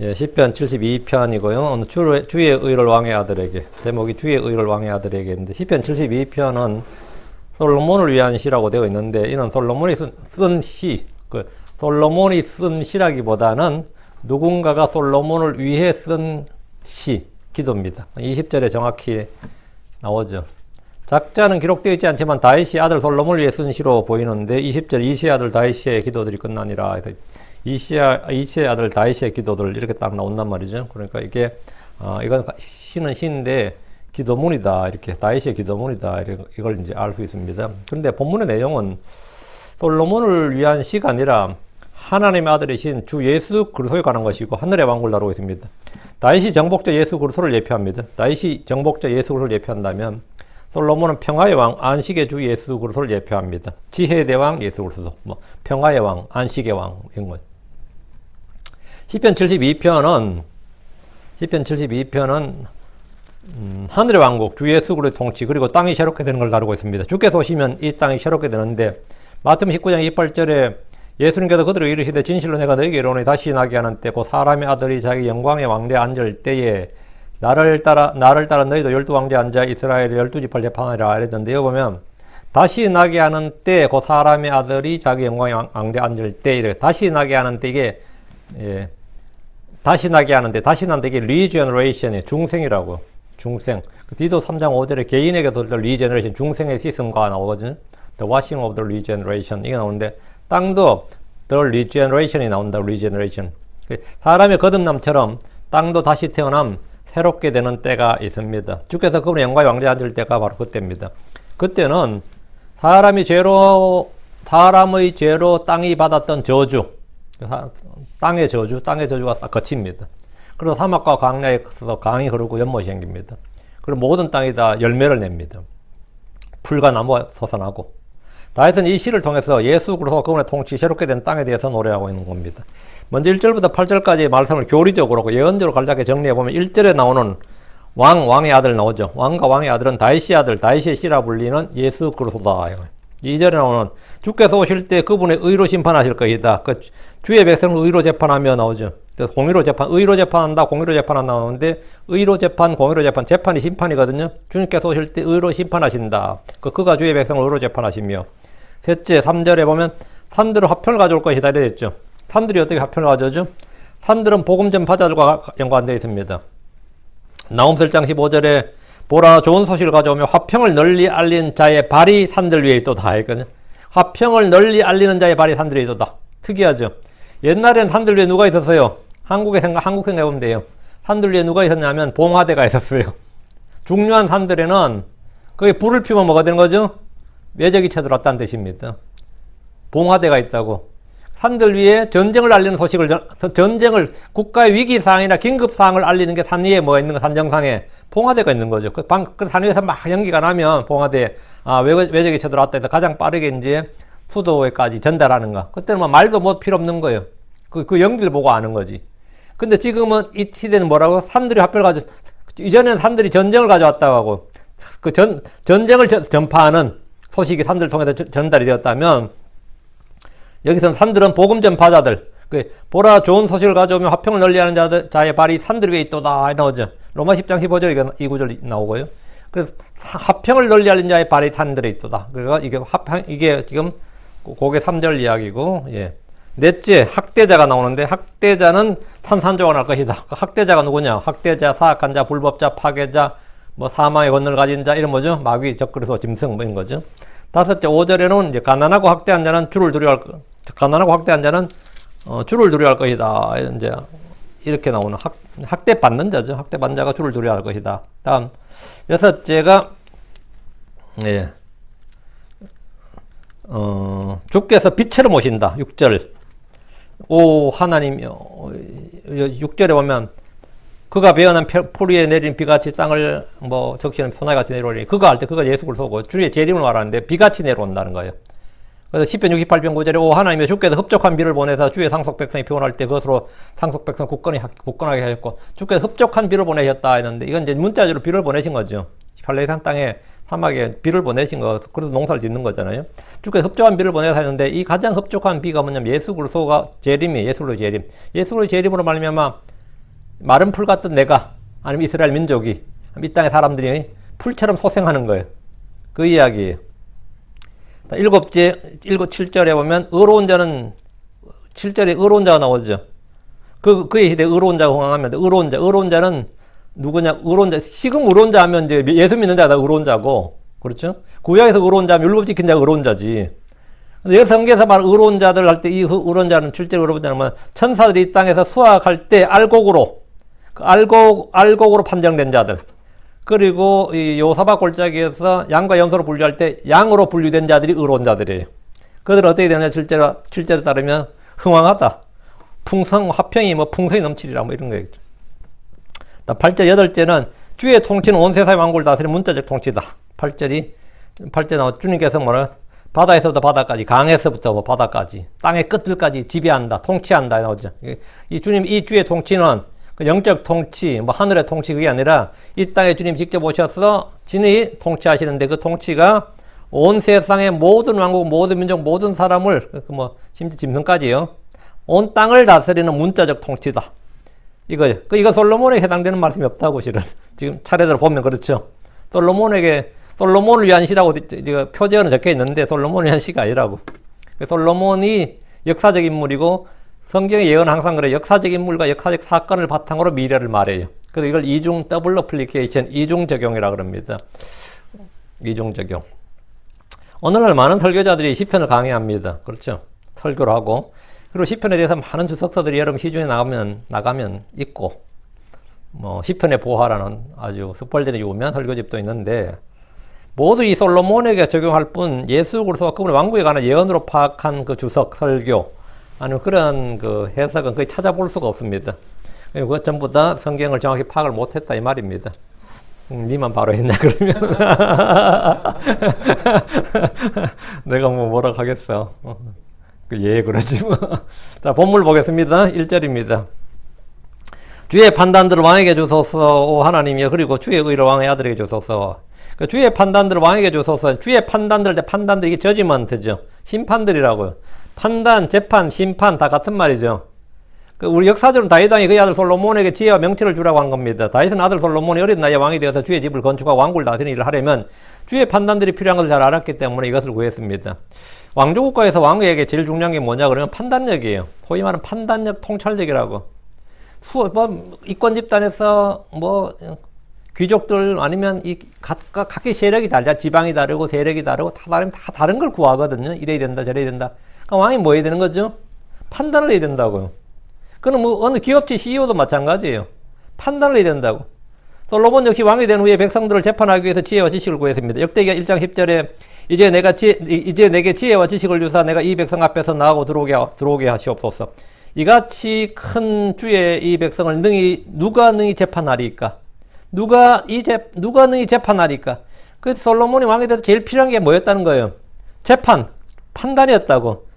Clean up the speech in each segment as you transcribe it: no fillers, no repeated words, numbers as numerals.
예, 시편 72편이고요. 오늘 주의 의를 왕의 아들에게, 제목이 주의 의를 왕의 아들에게인데, 시편 72편은 솔로몬을 위한 시라고 되어 있는데, 이는 솔로몬이 쓴 시, 솔로몬이 쓴 시라기보다는 누군가가 솔로몬을 위해 쓴 시, 기도입니다. 20절에 정확히 나오죠. 작자는 기록되어 있지 않지만 다윗이 아들 솔로몬을 위해 쓴 시로 보이는데, 20절 이시의 아들 다윗의 기도들이 끝나니라. 이시의 아들 다윗의 기도들 이렇게 딱 나온단 말이죠. 그러니까 이게 이건 시는 시인데 기도문이다, 이렇게 다윗의 기도문이다, 이걸 이제 알 수 있습니다. 그런데 본문의 내용은 솔로몬을 위한 시가 아니라 하나님의 아들이신 주 예수 그리스도에 관한 것이고 하늘의 왕국을 다루고 있습니다. 다윗이 정복자 예수 그리스도를 예표합니다. 다윗이 정복자 예수 그리스도를 예표한다면 솔로몬은 평화의 왕, 안식의 주 예수 그리스도를 예표합니다. 지혜의 대왕 예수 그리스도, 평화의 왕, 안식의 왕, 이런 것. 시편 72편은 하늘의 왕국, 주 예수 그리스도의 통치, 그리고 땅이 새롭게 되는 걸 다루고 있습니다. 주께서 오시면 이 땅이 새롭게 되는데, 마태복음 19장 28절에 예수님께서 그들을 이르시되 진실로 내가 너희에게 이르노니 다시 나게 하는 때 곧 사람의 아들이 자기 영광의 왕대에 앉을 때에 나를 따라 너희도 12왕대에 앉아 이스라엘의 12지파를 재판하리라 이랬던데, 여기 보면 다시 나게 하는 때 곧 사람의 아들이 자기 영광의 왕대에 앉을 때, 이렇게 다시 나게 하는 때, 이게 다시 나게 하는데, 다시 난데 이게 리제너레이션이 중생이라고. 중생. 디도 3장 5절에 개인에게도 리제너레이션, 중생의 씻음과 나오거든요. The washing of the regeneration, 이게 나오는데, 땅도 the regeneration이 나온다. regeneration. 사람의 거듭남처럼 땅도 다시 태어남, 새롭게 되는 때가 있습니다. 주께서 그분의 영광의 왕좌에 앉을 때가 바로 그때입니다. 그때는 사람의 죄로 땅이 받았던 저주, 땅의 저주가 거칩니다. 그래서 사막과 광야에서 강이 흐르고 연못이 생깁니다. 그리고 모든 땅이 다 열매를 냅니다. 풀과 나무가 솟아나고. 다윗은 이 시를 통해서 예수 그리스도와 그분의 통치, 새롭게 된 땅에 대해서 노래하고 있는 겁니다. 먼저 1절부터 8절까지의 말씀을 교리적으로 예언적으로 간략하게 정리해보면 1절에 나오는 왕의 아들 나오죠. 왕과 왕의 아들은 다윗의 아들, 다윗의 시라 불리는 예수 그리스도다. 2절에 나오는 주께서 오실 때 그분의 의로 심판하실 것이다. 주의 백성을 의로 재판하며 나오죠. 공의로 재판한다, 공의로 재판한다 나오는데, 의로 재판, 공의로 재판, 재판이 심판이거든요. 주님께서 오실 때 의로 심판하신다. 그가 주의 백성을 의로 재판하시며. 셋째, 3절에 보면 산들은 화평을 가져올 것이다 이랬죠. 산들이 어떻게 화평을 가져오죠? 산들은 복음 전파자들과 연관되어 있습니다. 나홈 1장 15절에 보라, 좋은 소식을 가져오며 화평을 널리 알리는 자의 발이 산들 위에 있도다 했거든요. 화평을 널리 알리는 자의 발이 산들 위에 있도다. 특이하죠. 옛날엔 산들 위에 누가 있었어요? 한국 생각해보면 돼요. 산들 위에 누가 있었냐면 봉화대가 있었어요. 중요한 산들에는 거기 불을 피우면 뭐가 되는 거죠? 외적이 쳐들어왔다는 뜻입니다. 봉화대가 있다고. 산들 위에 전쟁을 알리는 소식을, 국가의 위기사항이나 긴급사항을 알리는 게 산 위에 뭐가 있는 거, 산 정상에 봉화대가 있는 거죠. 그 산 위에서 막 연기가 나면 봉화대, 외적이 쳐들어왔다 해서 가장 빠르게 이제 수도에까지 전달하는 거. 그때는 말도 뭐 필요 없는 거예요. 그 연기를 보고 아는 거지. 근데 지금은 이 시대는 뭐라고? 산들이 화평을 이전에는 산들이 전쟁을 가져왔다고 하고, 전쟁을 전파하는 소식이 산들을 통해서 전달이 되었다면, 여기서는 산들은 복음 전파자들, 보라, 좋은 소식을 가져오면 화평을 널리 하는 자의 발이 산들 위에 있도다 나오죠. 로마 10장 15절 이 구절 나오고요. 그래서 화평을 널리 알린 자의 발이 산들에 있도다. 그러니까 이게 지금 그게 3절 이야기고, 예. 넷째, 학대자가 나오는데, 학대자는 산산조각을 할 것이다. 학대자가 누구냐? 학대자, 사악한 자, 불법자, 파괴자, 사망의 권능을 가진 자, 이런 뭐죠? 마귀, 적그리스도, 짐승, 이런 거죠. 다섯째, 5절에는 이제 가난하고 학대한 자는 주를 두려워할 것이다. 이제 이렇게 나오는 학대 받는 자죠. 학대 받는 자가 주를 두려워할 것이다. 다음, 여섯째가, 예. 주께서 빛으로 오신다. 6절. 오, 하나님이여. 6절에 보면, 그가 베어난 풀 위에 내린 비같이 땅을 적시는 소나기같이 내려오니, 그가 할 때 그가 예수 그리스도고 주의 재림을 말하는데 비같이 내려온다는 거예요. 그래서 시편 68편 9절에 오 하나님이여, 주께서 흡족한 비를 보내서 주의 상속 백성이 피곤할 때 그것으로 상속 백성 굳건하게 하셨고, 주께서 흡족한 비를 보내셨다 했는데, 이건 이제 문자적으로 비를 보내신 거죠. 팔레스타인 땅에 사막에 비를 보내신 거, 그래서 농사를 짓는 거잖아요. 주께서 흡족한 비를 보내서 했는데, 이 가장 흡족한 비가 뭐냐면 예수 그리스도가 재림이에요. 예수 그리스도의 재림. 예수 그리스도의 재림으로 말미암아 마른 풀 같은 내가, 아니면 이스라엘 민족이, 이 땅의 사람들이 풀처럼 소생하는 거예요. 그 이야기예요. 7절에 보면 의로운 자는 7절에 의로운 자가 나오죠. 그의 시대에 의로운 자가 흥황하면 의로운 자는 누구냐? 의로운 자, 지금 의로운 자 하면 이제 예수 믿는 자가 다 의로운 자고, 그렇죠? 구약에서 의로운 자면 율법 지킨 자가 의로운 자지. 근데 여기 성경에서 말하는 의로운 자들 할 때 이 의로운 자는 실제로 의로운 자는 천사들이 이 땅에서 수확할 때 알곡으로 판정된 자들. 그리고 이 요사박 골짜기에서 양과 염소로 분류할 때 양으로 분류된 자들이 의로운 자들이에요. 그들은 어떻게 되느냐? 실제로 따르면 흥왕하다. 화평이 풍성이 넘치리라 이런 거겠죠. 8절, 8절은 주의 통치는 온 세상의 만국을 다스리는 문자적 통치다. 8절에 나와 주님께서 바다에서부터 바다까지, 강에서부터 바다까지, 땅의 끝들까지 지배한다, 통치한다 나오죠. 이 주의 통치는 그 영적 통치, 하늘의 통치 그게 아니라 이 땅에 주님 직접 오셔서 진히 통치하시는데 그 통치가 온 세상의 모든 왕국, 모든 민족, 모든 사람을 심지어 짐승까지요. 온 땅을 다스리는 문자적 통치다. 이거 솔로몬에게 해당되는 말씀이 없다고 실은 지금 차례대로 보면 그렇죠. 솔로몬을 위한 시라고 표제어는 적혀 있는데 솔로몬을 위한 시가 아니라고. 솔로몬이 역사적 인물이고 성경의 예언은 항상 그래. 역사적 인물과 역사적 사건을 바탕으로 미래를 말해요. 그래서 이걸 이중 더블 어플리케이션, 이중 적용이라고 합니다. 이중 적용. 오늘날 많은 설교자들이 시편을 강의합니다. 그렇죠? 설교를 하고. 그리고 시편에 대해서 많은 주석서들이 여러분 시중에 나가면 있고, 시편의 보화라는 아주 습벌되는 유명한 설교집도 있는데, 모두 이 솔로몬에게 적용할 뿐 예수 그리스도와 그분의 왕국에 관한 예언으로 파악한 그 주석, 설교, 아니면 그런 그 해석은 거의 찾아볼 수가 없습니다. 그것 전부 다 성경을 정확히 파악을 못했다 이 말입니다. 니만 바로 했네 그러면. 내가 뭐라고 하겠어. 예, 그러지 뭐. 자, 본문 보겠습니다. 1절입니다. 주의 판단들을 왕에게 주소서, 오 하나님이여. 그리고 주의 의를 왕의 아들에게 주소서. 그 주의 판단들을 왕에게 주소서. 주의 판단들, 이게 저지먼트죠. 심판들이라고요. 판단, 재판, 심판 다 같은 말이죠. 우리 역사적으로 다윗 왕이 그의 아들 솔로몬에게 지혜와 명철을 주라고 한 겁니다. 다윗은 아들 솔로몬이 어린 나이에 왕이 되어서 주의 집을 건축하고 왕국을 다스리는 일을 하려면 주의 판단들이 필요한 것을 잘 알았기 때문에 이것을 구했습니다. 왕조국가에서 왕에게 제일 중요한 게 뭐냐 그러면 판단력이에요. 소위 말하는 판단력, 통찰력이라고. 이권 집단에서 귀족들 아니면 각기 세력이 달라. 지방이 다르고 세력이 다르고 다 다른 걸 구하거든요. 이래야 된다, 저래야 된다. 그러니까 왕이 뭐 해야 되는 거죠? 판단을 해야 된다고요. 그는 어느 기업체 CEO도 마찬가지예요. 판단을 해야 된다고. 솔로몬 역시 왕이 된 후에 백성들을 재판하기 위해서 지혜와 지식을 구했습니다. 역대기하 1장 10절에 이제 내게 지혜와 지식을 주사 내가 이 백성 앞에서 나가고 들어오게 하시옵소서. 이같이 큰 주의 이 백성을 누가 능히 재판하리까? 누가 능히 재판하리까? 그래서 솔로몬이 왕이 돼서 제일 필요한 게 뭐였다는 거예요? 판단이었다고.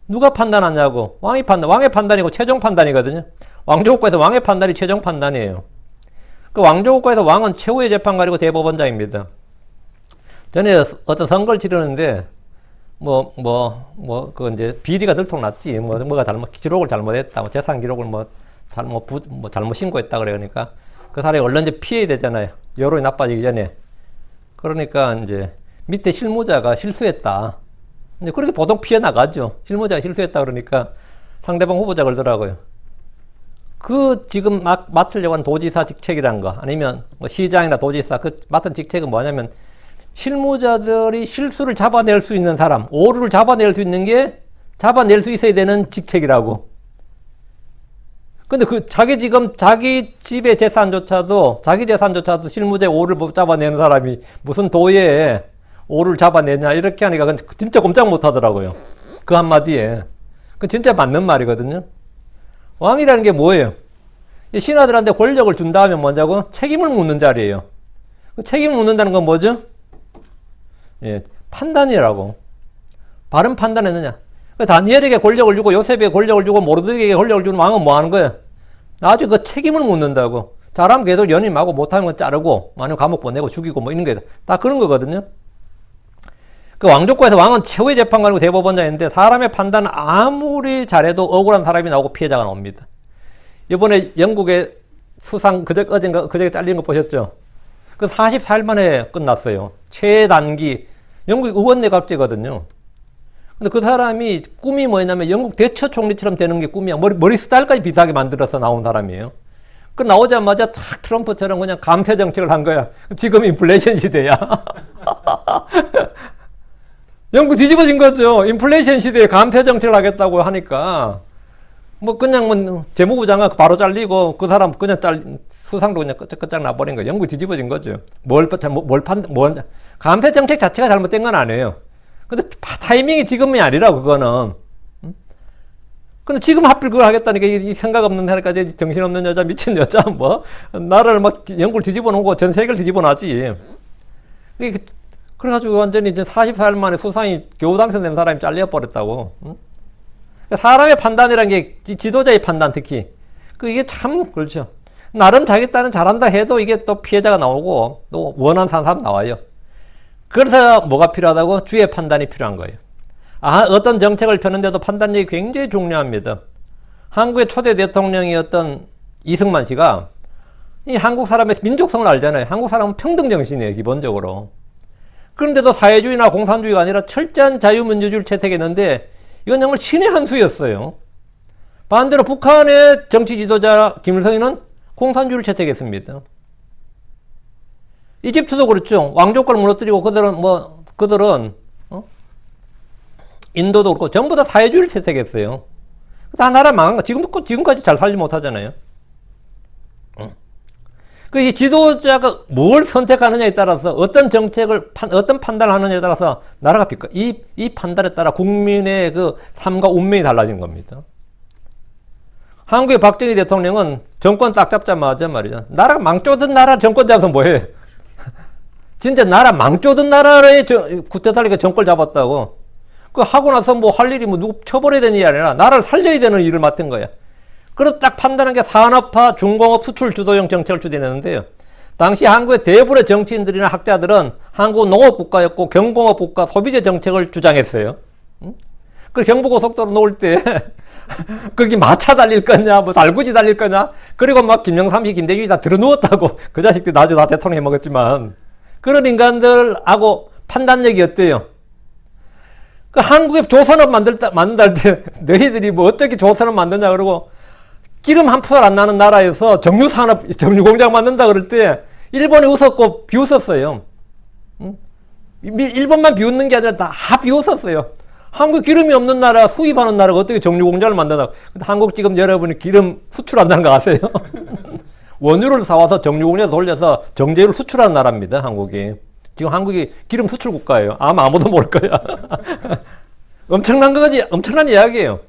누가 판단하냐고. 왕의 판단이고 최종 판단이거든요. 왕조국가에서 왕의 판단이 최종 판단이에요. 그 왕조국가에서 왕은 최후의 재판관이고 대법원장입니다. 전에 어떤 선거를 치르는데, 이제 비리가 들통났지. 기록을 잘못했다. 재산 기록을 잘못 신고했다. 그러니까 그 사람이 얼른 이제 피해야 되잖아요. 여론이 나빠지기 전에. 그러니까 이제 밑에 실무자가 실수했다. 이제 그렇게 보통 피해 나가죠. 실무자가 실수했다 그러니까 상대방 후보자 걸더라고요. 지금 맡으려고 한 도지사 직책이란 거, 아니면 시장이나 도지사, 맡은 직책은 뭐냐면, 실무자들이 실수를 잡아낼 수 있는 사람, 오류를 잡아낼 수 있어야 되는 직책이라고. 근데 자기 집의 재산조차도 실무자의 오류를 못 잡아내는 사람이 무슨 도에 오류를 잡아내냐, 이렇게 하니까 진짜 꼼짝 못 하더라고요. 그 한마디에. 그 진짜 맞는 말이거든요. 왕이라는 게 뭐예요? 신하들한테 권력을 준 다음에 뭐냐고? 책임을 묻는 자리예요. 그 책임을 묻는다는 건 뭐죠? 예, 판단이라고. 바른 판단했느냐? 다니엘에게 권력을 주고 요셉에게 권력을 주고 모르드게에게 권력을 주는 왕은 뭐 하는 거예요? 나중에 그 책임을 묻는다고. 잘하면 계속 연임하고 못하면 건 자르고, 아니면 감옥 보내고 죽이고 이런 게 다 그런 거거든요. 그 왕조국에서 왕은 최후의 재판관이고 대법원장인데 사람의 판단은 아무리 잘해도 억울한 사람이 나오고 피해자가 나옵니다. 이번에 영국의 수상 그저께 잘린 거 보셨죠? 그 44일 만에 끝났어요. 최단기. 영국 의원내각제거든요. 근데 그 사람이 꿈이 뭐냐면 영국 대처 총리처럼 되는 게 꿈이야. 머리 스타일까지 비슷하게 만들어서 나온 사람이에요. 그 나오자마자 탁 트럼프처럼 그냥 감세 정책을 한 거야. 지금 인플레이션 시대야. 영국 뒤집어진 거죠. 인플레이션 시대에 감세 정책을 하겠다고 하니까 뭐 그냥 뭐 재무부 장관 바로 잘리고 그 사람 그냥 수상도 그냥 끝장 나버린 거예요. 영국 뒤집어진 거죠. 감세 정책 자체가 잘못된 건 아니에요. 근데 타이밍이 지금이 아니라 그거는. 근데 지금 하필 그걸 하겠다니까 이 생각 없는 애까지 정신없는 여자 미친 여자 뭐 나라를 막 영국을 뒤집어 놓고 전 세계를 뒤집어 놨지. 그래가지고 완전히 이제 44일 만에 수상이 겨우 당선된 사람이 잘려버렸다고. 사람의 판단이란 게 지도자의 판단 특히 이게 참 그렇죠. 나름 자기 딴은 잘한다 해도 이게 또 피해자가 나오고 또 원하는 사람 나와요. 그래서 뭐가 필요하다고? 주의 판단이 필요한 거예요. 어떤 정책을 펴는데도 판단력이 굉장히 중요합니다. 한국의 초대 대통령이었던 이승만 씨가 이 한국 사람의 민족성을 알잖아요. 한국 사람은 평등 정신이에요, 기본적으로. 그런데도 사회주의나 공산주의가 아니라 철저한 자유민주주의를 채택했는데 이건 정말 신의 한 수였어요. 반대로 북한의 정치 지도자 김일성이는 공산주의를 채택했습니다. 이집트도 그렇죠. 왕조권을 무너뜨리고 그들은 인도도 그렇고 전부 다 사회주의를 채택했어요. 다 나라 망한 거. 지금까지 잘 살지 못하잖아요. 이 지도자가 뭘 선택하느냐에 따라서 어떤 정책을 어떤 판단을 하느냐에 따라서 나라가 빛가. 이 판단에 따라 국민의 그 삶과 운명이 달라진 겁니다. 한국의 박정희 대통령은 정권 딱 잡자마자 말이죠. 나라 망조든 나라 정권 잡아서 뭐해? 진짜 나라 망조든 나라의 구태살리가 정권 잡았다고. 그 하고 나서 뭐 할 일이 뭐 누구 처벌해야 되는 일이 아니라 나라를 살려야 되는 일을 맡은 거야. 그래서 딱 판단한 게 산업화, 중공업, 수출 주도형 정책을 추진했는데요. 당시 한국의 대부분의 정치인들이나 학자들은 한국은 농업국가였고 경공업국가 소비재 정책을 주장했어요. 그 경부고속도로 놓을 때 거기 마차 달릴 거냐, 뭐 달구지 달릴 거냐, 그리고 막 김영삼 씨, 김대중이 다 들어누웠다고. 그 자식들 나중에 다 대통령 해먹었지만 그런 인간들하고 판단력이 어때요? 그 한국에 조선업 만든다 할 때 너희들이 뭐 어떻게 조선업 만드냐 그러고 기름 한 푼 안 나는 나라에서 정유공장 만든다 그럴 때 일본이 웃었고 비웃었어요. 일본만 비웃는 게 아니라 다 비웃었어요. 한국 기름이 없는 나라, 수입하는 나라가 어떻게 정유공장을 만드나. 근데 한국 지금 여러분이 기름 수출한다는 거 아세요? 원유를 사와서 정유공장에 돌려서 정제유를 수출하는 나라입니다, 한국이. 지금 한국이 기름 수출 국가예요. 아마 아무도 모를 거야. 엄청난 거지, 엄청난 이야기예요.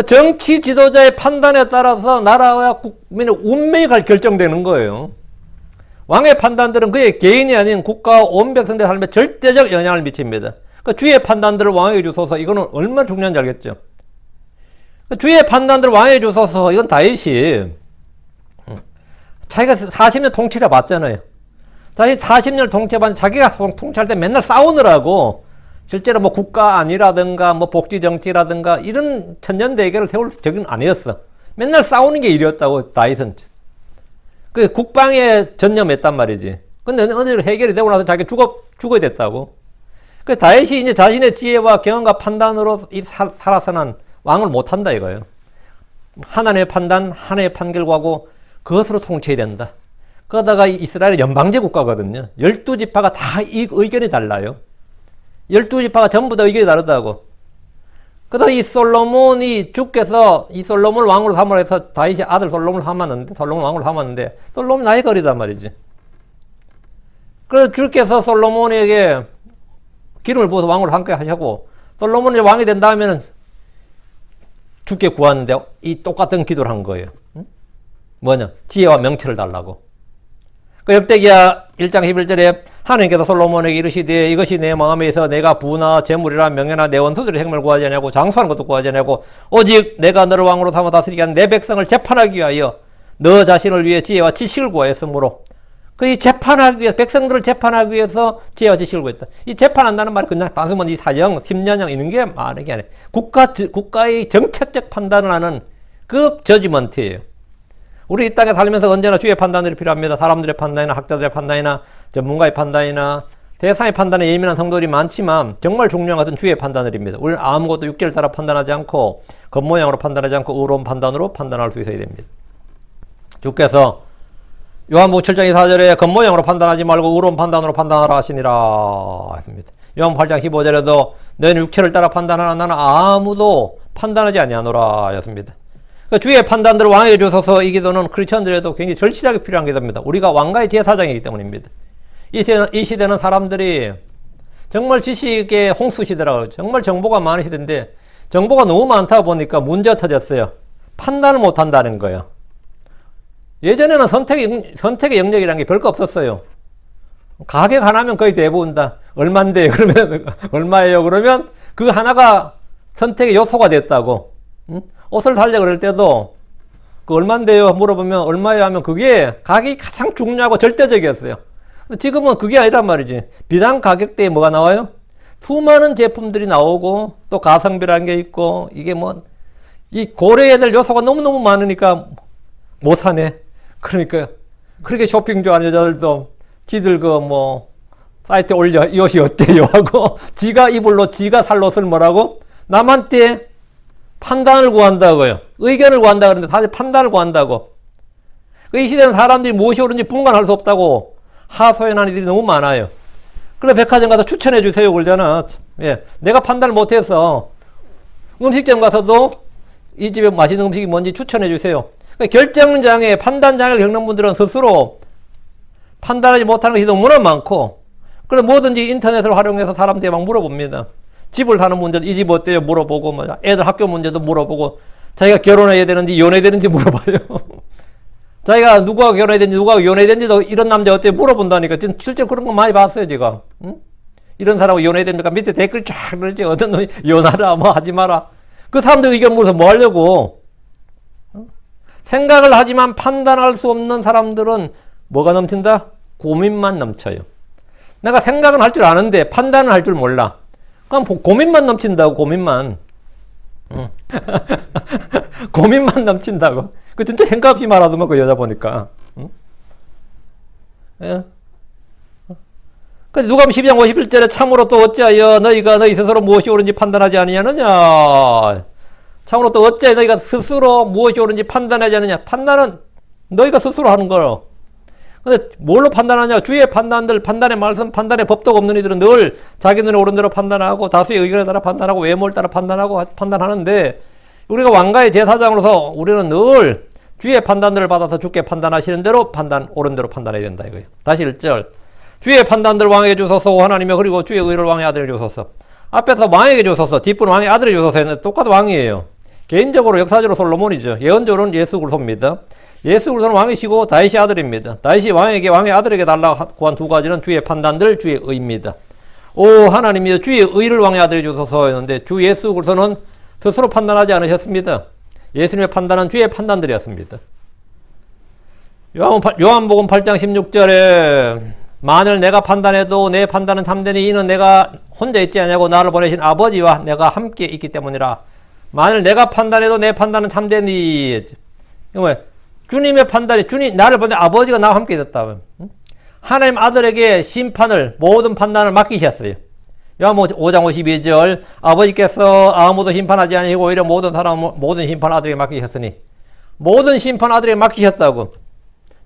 정치 지도자의 판단에 따라서 나라와 국민의 운명이 결정되는 거예요. 왕의 판단들은 그의 개인이 아닌 국가와 온 백성들의 삶에 절대적 영향을 미칩니다. 주의 판단들을 왕에게 주소서. 이거는 얼마나 중요한지 알겠죠? 주의 판단들을 왕에게 주소서. 이건 다윗이 자기가 40년 통치를 봤잖아요. 자기 40년을 통치해봤는데 자기가 통치할 때 맨날 싸우느라고 실제로 뭐 국가 안이라든가 뭐 복지 정치라든가 이런 천년대계를 세울 적은 아니었어. 맨날 싸우는 게 일이었다고 다윗은. 그 국방에 전념했단 말이지. 근데 어느 해결이 되고 나서 자기 죽어야 됐다고. 그 다윗이 이제 자신의 지혜와 경험과 판단으로 살아서는 왕을 못한다 이거예요. 하나님의 판단, 하나님의 판결과고 그것으로 통치해야 된다. 그러다가 이스라엘은 연방제 국가거든요. 12지파가 다 이 의견이 달라요. 12지파가 전부 다 의견이 다르다고. 그래서 이 솔로몬이 주께서 이 솔로몬을 왕으로 삼으라 해서 다윗이 아들 솔로몬을 삼았는데, 솔로몬 왕으로 삼았는데, 솔로몬이 나이가 어리단 말이지. 그래서 주께서 솔로몬에게 기름을 부어서 왕으로 삼게 하셨고, 솔로몬이 왕이 된 다음에는 주께 구하는데 이 똑같은 기도를 한 거예요. 뭐냐? 지혜와 명철을 달라고. 그 역대기야 1장 11절에 하나님께서 솔로몬에게 이르시되 이것이 내 마음에 있어 내가 부나 재물이나 명예나 내 원수들의 생명을 구하지 아니하고 장수하는 것도 구하지 아니하고 오직 내가 너를 왕으로 삼아 다스리게 한 내 백성을 재판하기 위하여 너 자신을 위해 지혜와 지식을 구하였으므로 그 재판하기 위해 백성들을 재판하기 위해서 지혜와 지식을 구했다. 이 재판한다는 말이 그냥 단순히 이 사형, 10년형 이런 게 많은 게 아니에요. 국가의 정책적 판단을 하는 급 저지먼트예요. 우리 이 땅에 살면서 언제나 주의 판단들이 필요합니다. 사람들의 판단이나 학자들의 판단이나 전문가의 판단이나 대상의 판단에 예민한 성도들이 많지만 정말 중요한 것은 주의 판단들입니다. 우리는 아무것도 육체를 따라 판단하지 않고 겉모양으로 판단하지 않고 의로운 판단으로 판단할 수 있어야 됩니다. 주께서 요한복음 7장 24절에 겉모양으로 판단하지 말고 의로운 판단으로 판단하라 하시니라 했습니다. 요한복음 8장 15절에도 너희는 육체를 따라 판단하나 나는 아무도 판단하지 아니하노라 였습니다. 그러니까 주의 판단들을 왕에게 주소서 이 기도는 크리스천들에도 굉장히 절실하게 필요한 기도입니다. 우리가 왕가의 제사장이기 때문입니다. 이 시대는 사람들이 정말 지식의 홍수시대라고 정말 정보가 많은 시대인데 정보가 너무 많다 보니까 문제가 터졌어요. 판단을 못한다는 거예요. 예전에는 선택의 영역이라는 게 별거 없었어요. 가격 하나면 거의 대부분 다 얼만데 그러면 얼마예요? 그러면 그 하나가 선택의 요소가 됐다고. 옷을 살려 그럴 때도 그 얼만데요? 물어보면 얼마예요? 하면 그게 가격이 가장 중요하고 절대적이었어요. 지금은 그게 아니란 말이지. 비단 가격대에 뭐가 나와요? 수많은 제품들이 나오고 또 가성비라는 게 있고 이게 뭐 이 고려해야 될 요소가 너무너무 많으니까 못 사네. 그러니까 그렇게 쇼핑 좋아하는 여자들도 지들 그 뭐 사이트에 올려 이 옷이 어때요? 하고 지가 입을 옷, 지가 살 옷을 뭐라고? 남한테 판단을 구한다고요. 의견을 구한다 그러는데 다들 판단을 구한다고. 이 시대는 사람들이 무엇이 옳은지 분간할 수 없다고 하소연하는 이들이 너무 많아요. 그래 백화점 가서 추천해 주세요 그러잖아. 예, 내가 판단을 못해서 음식점 가서도 이 집에 맛있는 음식이 뭔지 추천해 주세요. 그러니까 결정장애, 판단장애를 겪는 분들은 스스로 판단하지 못하는 것이 너무나 많고 그래서 뭐든지 인터넷을 활용해서 사람들이 막 물어봅니다. 집을 사는 문제도 이 집 어때요? 물어보고 애들 학교 문제도 물어보고 자기가 결혼해야 되는지 이혼해야 되는지 물어봐요. 자기가 누구하고 결혼해야 되는지 누구하고 이혼해야 되는지도 이런 남자 어때요? 물어본다니까. 지금 실제 그런 거 많이 봤어요 제가. 응? 이런 사람하고 이혼해야 됩니까? 밑에 댓글 쫙 그러지. 어떤 놈이 이혼하라 뭐 하지 마라. 그 사람들 의견 물어서 뭐 하려고. 생각을 하지만 판단할 수 없는 사람들은 뭐가 넘친다? 고민만 넘쳐요. 내가 생각은 할 줄 아는데 판단은 할 줄 몰라. 그럼 고민만 넘친다고. 고민만. 고민만 넘친다고. 그 진짜 생각 없이 말하더만 그 여자 보니까. 예. 그래서 누가복음 12장 51절에 참으로 또 어찌하여 너희가 너희 스스로 무엇이 옳은지 판단하지 아니하느냐. 참으로 또 어찌하여 너희가 스스로 무엇이 옳은지 판단하지 않느냐. 판단은 너희가 스스로 하는 거로. 근데 뭘로 판단하냐? 주의 판단들, 판단의 말씀, 판단의 법도가 없는 이들은 늘 자기 눈에 옳은 대로 판단하고 다수의 의견에 따라 판단하고 외모를 따라 판단하고 판단하는데 우리가 왕가의 제사장으로서 우리는 늘 주의 판단들을 받아서 주께 판단하시는 대로 옳은 대로 판단해야 된다 이거예요. 다시 1절. 주의 판단들 왕에게 주소서 하나님이여 그리고 주의 의를 왕의 아들에게 주소서. 앞에서 왕에게 주소서, 뒷분 왕의 아들에게 주소서 했는데 똑같은 왕이에요. 개인적으로 역사적으로 솔로몬이죠. 예언적으로는 예수 그리스도입니다. 예수 그리스도는 왕이시고 다윗의 아들입니다. 다윗이 왕에게 왕의 아들에게 달라고 한 두 가지는 주의 판단들, 주의 의입니다. 오 하나님이여 주의 의를 왕의 아들에게 주소서 했는데 주 예수 그리스도는 스스로 판단하지 않으셨습니다. 예수님의 판단은 주의 판단들이었습니다. 요한복음 8장 16절에 만일 내가 판단해도 내 판단은 참되니 이는 내가 혼자 있지 않냐고 나를 보내신 아버지와 내가 함께 있기 때문이라. 만일 내가 판단해도 내 판단은 참되니 주님의 판단이 나를 보내 아버지가 나와 함께 있었다. 하나님 아들에게 심판을 모든 판단을 맡기셨어요. 요한복음 5장 52절 아버지께서 아무도 심판하지 아니하고 오히려 모든 심판 아들에게 맡기셨으니 모든 심판 아들에게 맡기셨다고.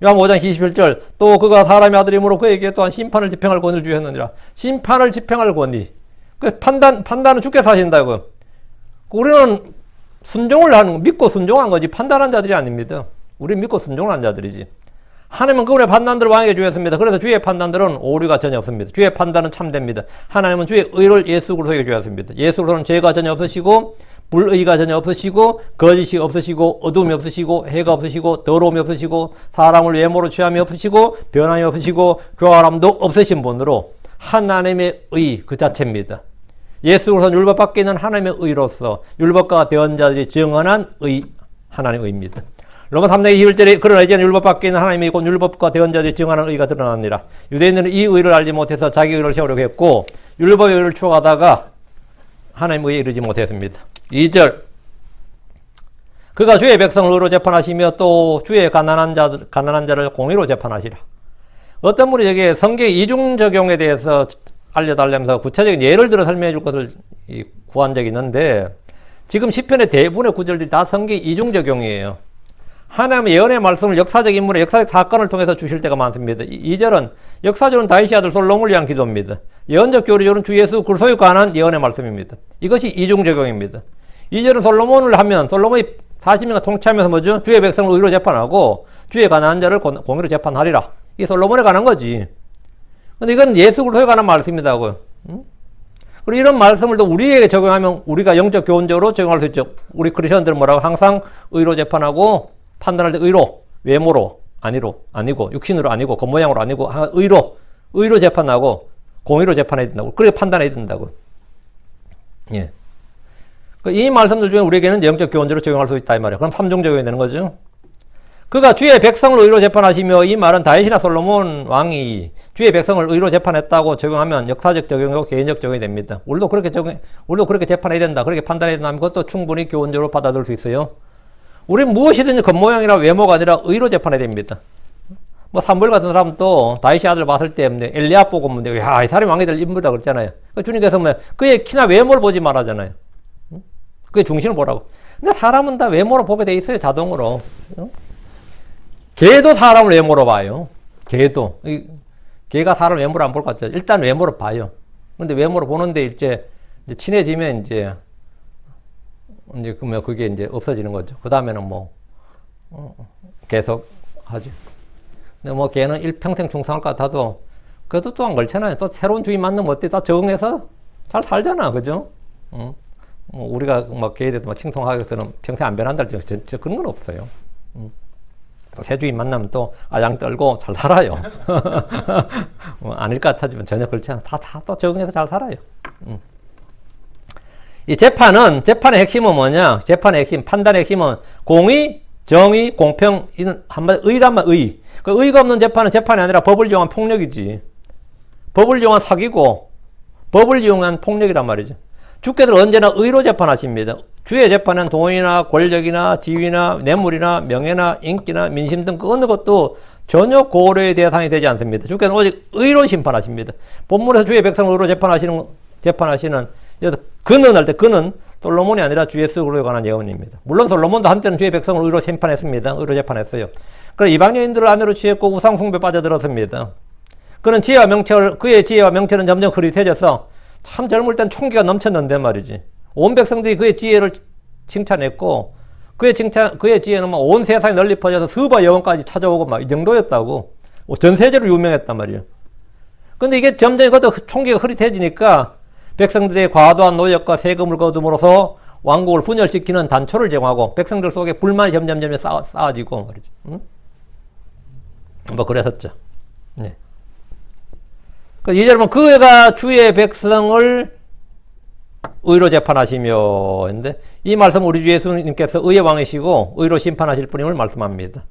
요한복음 5장 27절 또 그가 사람의 아들이므로 그에게 또한 심판을 집행할 권위를 주셨느니라. 심판을 집행할 권위. 그 판단은 주께서 하신다고. 우리는 순종을 하는 거, 믿고 순종한 거지 판단한 자들이 아닙니다. 우리 믿고 순종을 한 자들이지. 하나님은 그분의 판단들을 왕에게 주셨습니다. 그래서 주의 판단들은 오류가 전혀 없습니다. 주의 판단은 참됩니다. 하나님은 주의 의를 예수 그리스도에게 주셨습니다. 예수 그리스도는 죄가 전혀 없으시고 불의가 전혀 없으시고 거짓이 없으시고 어둠이 없으시고 해가 없으시고 더러움이 없으시고 사람을 외모로 취함이 없으시고 변함이 없으시고 교활함도 없으신 분으로 하나님의 의 그 자체입니다. 예수 그리스도는 율법 밖에 있는 하나님의 의로서 율법과 대언자들이 증언한 의 하나님의 의입니다. 로마 3장 21절에 그러나 이제는 율법 밖에 있는 하나님이 곧 율법과 대언자들이 증언하는 의가 드러납니다. 유대인들은 이 의를 알지 못해서 자기 의를 세우려고 했고 율법의 의를 추구하다가 하나님의 의에 이르지 못했습니다. 2절 그가 주의 백성을 의로 재판하시며 또 주의 가난한 자를 공의로 재판하시라. 어떤 분이 여기에 성경 이중 적용에 대해서 알려달라면서 구체적인 예를 들어 설명해 줄 것을 구한 적이 있는데, 지금 시편의 대부분의 구절들이 다 성경 이중 적용이에요. 하나님의 예언의 말씀을 역사적 인물의 역사적 사건을 통해서 주실 때가 많습니다. 2절은 역사적으로 다윗의 아들 솔로몬을 위한 기도입니다. 예언적 교리적으로는 주 예수 그리스도에 관한 예언의 말씀입니다. 이것이 이중 적용입니다. 2절은 솔로몬을 하면 솔로몬이 40년간 통치하면서 뭐죠? 주의 백성을 의로 재판하고 주의 가난한 자를 공의로 재판하리라. 이게 솔로몬에 관한 거지. 근데 이건 예수 그리스도에 관한 말씀입니다. 그리고 이런 말씀을 또 우리에게 적용하면 우리가 영적 교훈적으로 적용할 수 있죠. 우리 크리스천들은 뭐라고? 항상 의로 재판하고 판단할 때 의로, 외모로, 아니고, 육신으로 아니고, 겉모양으로 아니고, 의로 재판하고, 공의로 재판해야 된다고. 그렇게 판단해야 된다고. 예. 이 말씀들 중에 우리에게는 영적 교훈적으로 적용할 수 있다, 이 말이에요. 그럼 3중 적용이 되는 거죠. 그가 주의 백성을 의로 재판하시며, 이 말은 다윗이나 솔로몬 왕이 주의 백성을 의로 재판했다고 적용하면 역사적 적용이고 개인적 적용이 됩니다. 우리도 그렇게 재판해야 된다, 그렇게 판단해야 된다 하면 그것도 충분히 교훈적으로 받아들일 수 있어요. 우리는 무엇이든지 겉모양이나 외모가 아니라 의로 재판해야 됩니다. 뭐 사무엘 같은 사람도 다윗의 아들 봤을 때 엘리압 보고 보면 야, 이 사람이 왕이 될 인물이다 그랬잖아요. 주님께서 뭐 그의 키나 외모를 보지 말하잖아요. 그의 중심을 보라고. 근데 사람은 다 외모로 보게 돼 있어요, 자동으로. 개도 사람을 외모로 봐요. 개가 사람 외모로 안 볼 것 같죠. 일단 외모로 봐요. 근데 외모로 보는데 이제 친해지면 이제 그러면 그게 이제 없어지는 거죠. 그 다음에는 계속 하죠. 근데 걔는 일평생 충성할 것 같아도 그래도 또 안 걸잖아요. 또 새로운 주인 만나면 어때? 다 적응해서 잘 살잖아. 그죠? 우리가 걔에 대해서 칭송하겠서는 평생 안 변한다. 그런 건 없어요. 또 새 주인 만나면 또 아양 떨고 잘 살아요. 아닐 것 같아지만 전혀 그렇지 않아. 다 또 적응해서 잘 살아요. 이 재판의 핵심은 뭐냐? 재판의 핵심, 판단의 핵심은 공의, 정의, 공평, 이는 한마디 의란 말, 의. 그 의가 없는 재판은 재판이 아니라 법을 이용한 폭력이지. 법을 이용한 사기고, 법을 이용한 폭력이란 말이죠. 주께서는 언제나 의로 재판하십니다. 주의 재판은 돈이나 권력이나 지위나 뇌물이나 명예나 인기나 민심 등 그 어느 것도 전혀 고려의 대상이 되지 않습니다. 주께서는 오직 의로 심판하십니다. 본문에서 주의 백성을 의로 재판하시는 그는 할 때 그는 솔로몬이 아니라 주 예수 그리스도에 관한 예언입니다. 물론 솔로몬도 한때는 주의 백성을 의로 심판했습니다. 의로 재판했어요. 그래 이방인들을 아내로 취했고 우상 숭배 빠져들었습니다. 그는 그의 지혜와 명철은 점점 흐릿해져서 참 젊을 땐 총기가 넘쳤는데 말이지. 온 백성들이 그의 지혜를 칭찬했고 그의 지혜는 온 세상에 널리 퍼져서 스바 여원까지 찾아오고 이 정도였다고. 전 세계로 유명했단 말이에요. 근데 이게 점점 그것도 총기가 흐릿해지니까 백성들의 과도한 노역과 세금을 거둠으로써 왕국을 분열시키는 단초를 제공하고 백성들 속에 불만이 점점 쌓아지고 말이죠. 그랬었죠. 네. 이제 여러분 그가 주의 백성을 의로 재판하시며 했는데 이 말씀 우리 주 예수님께서 의의 왕이시고 의로 심판하실 분임을 말씀합니다.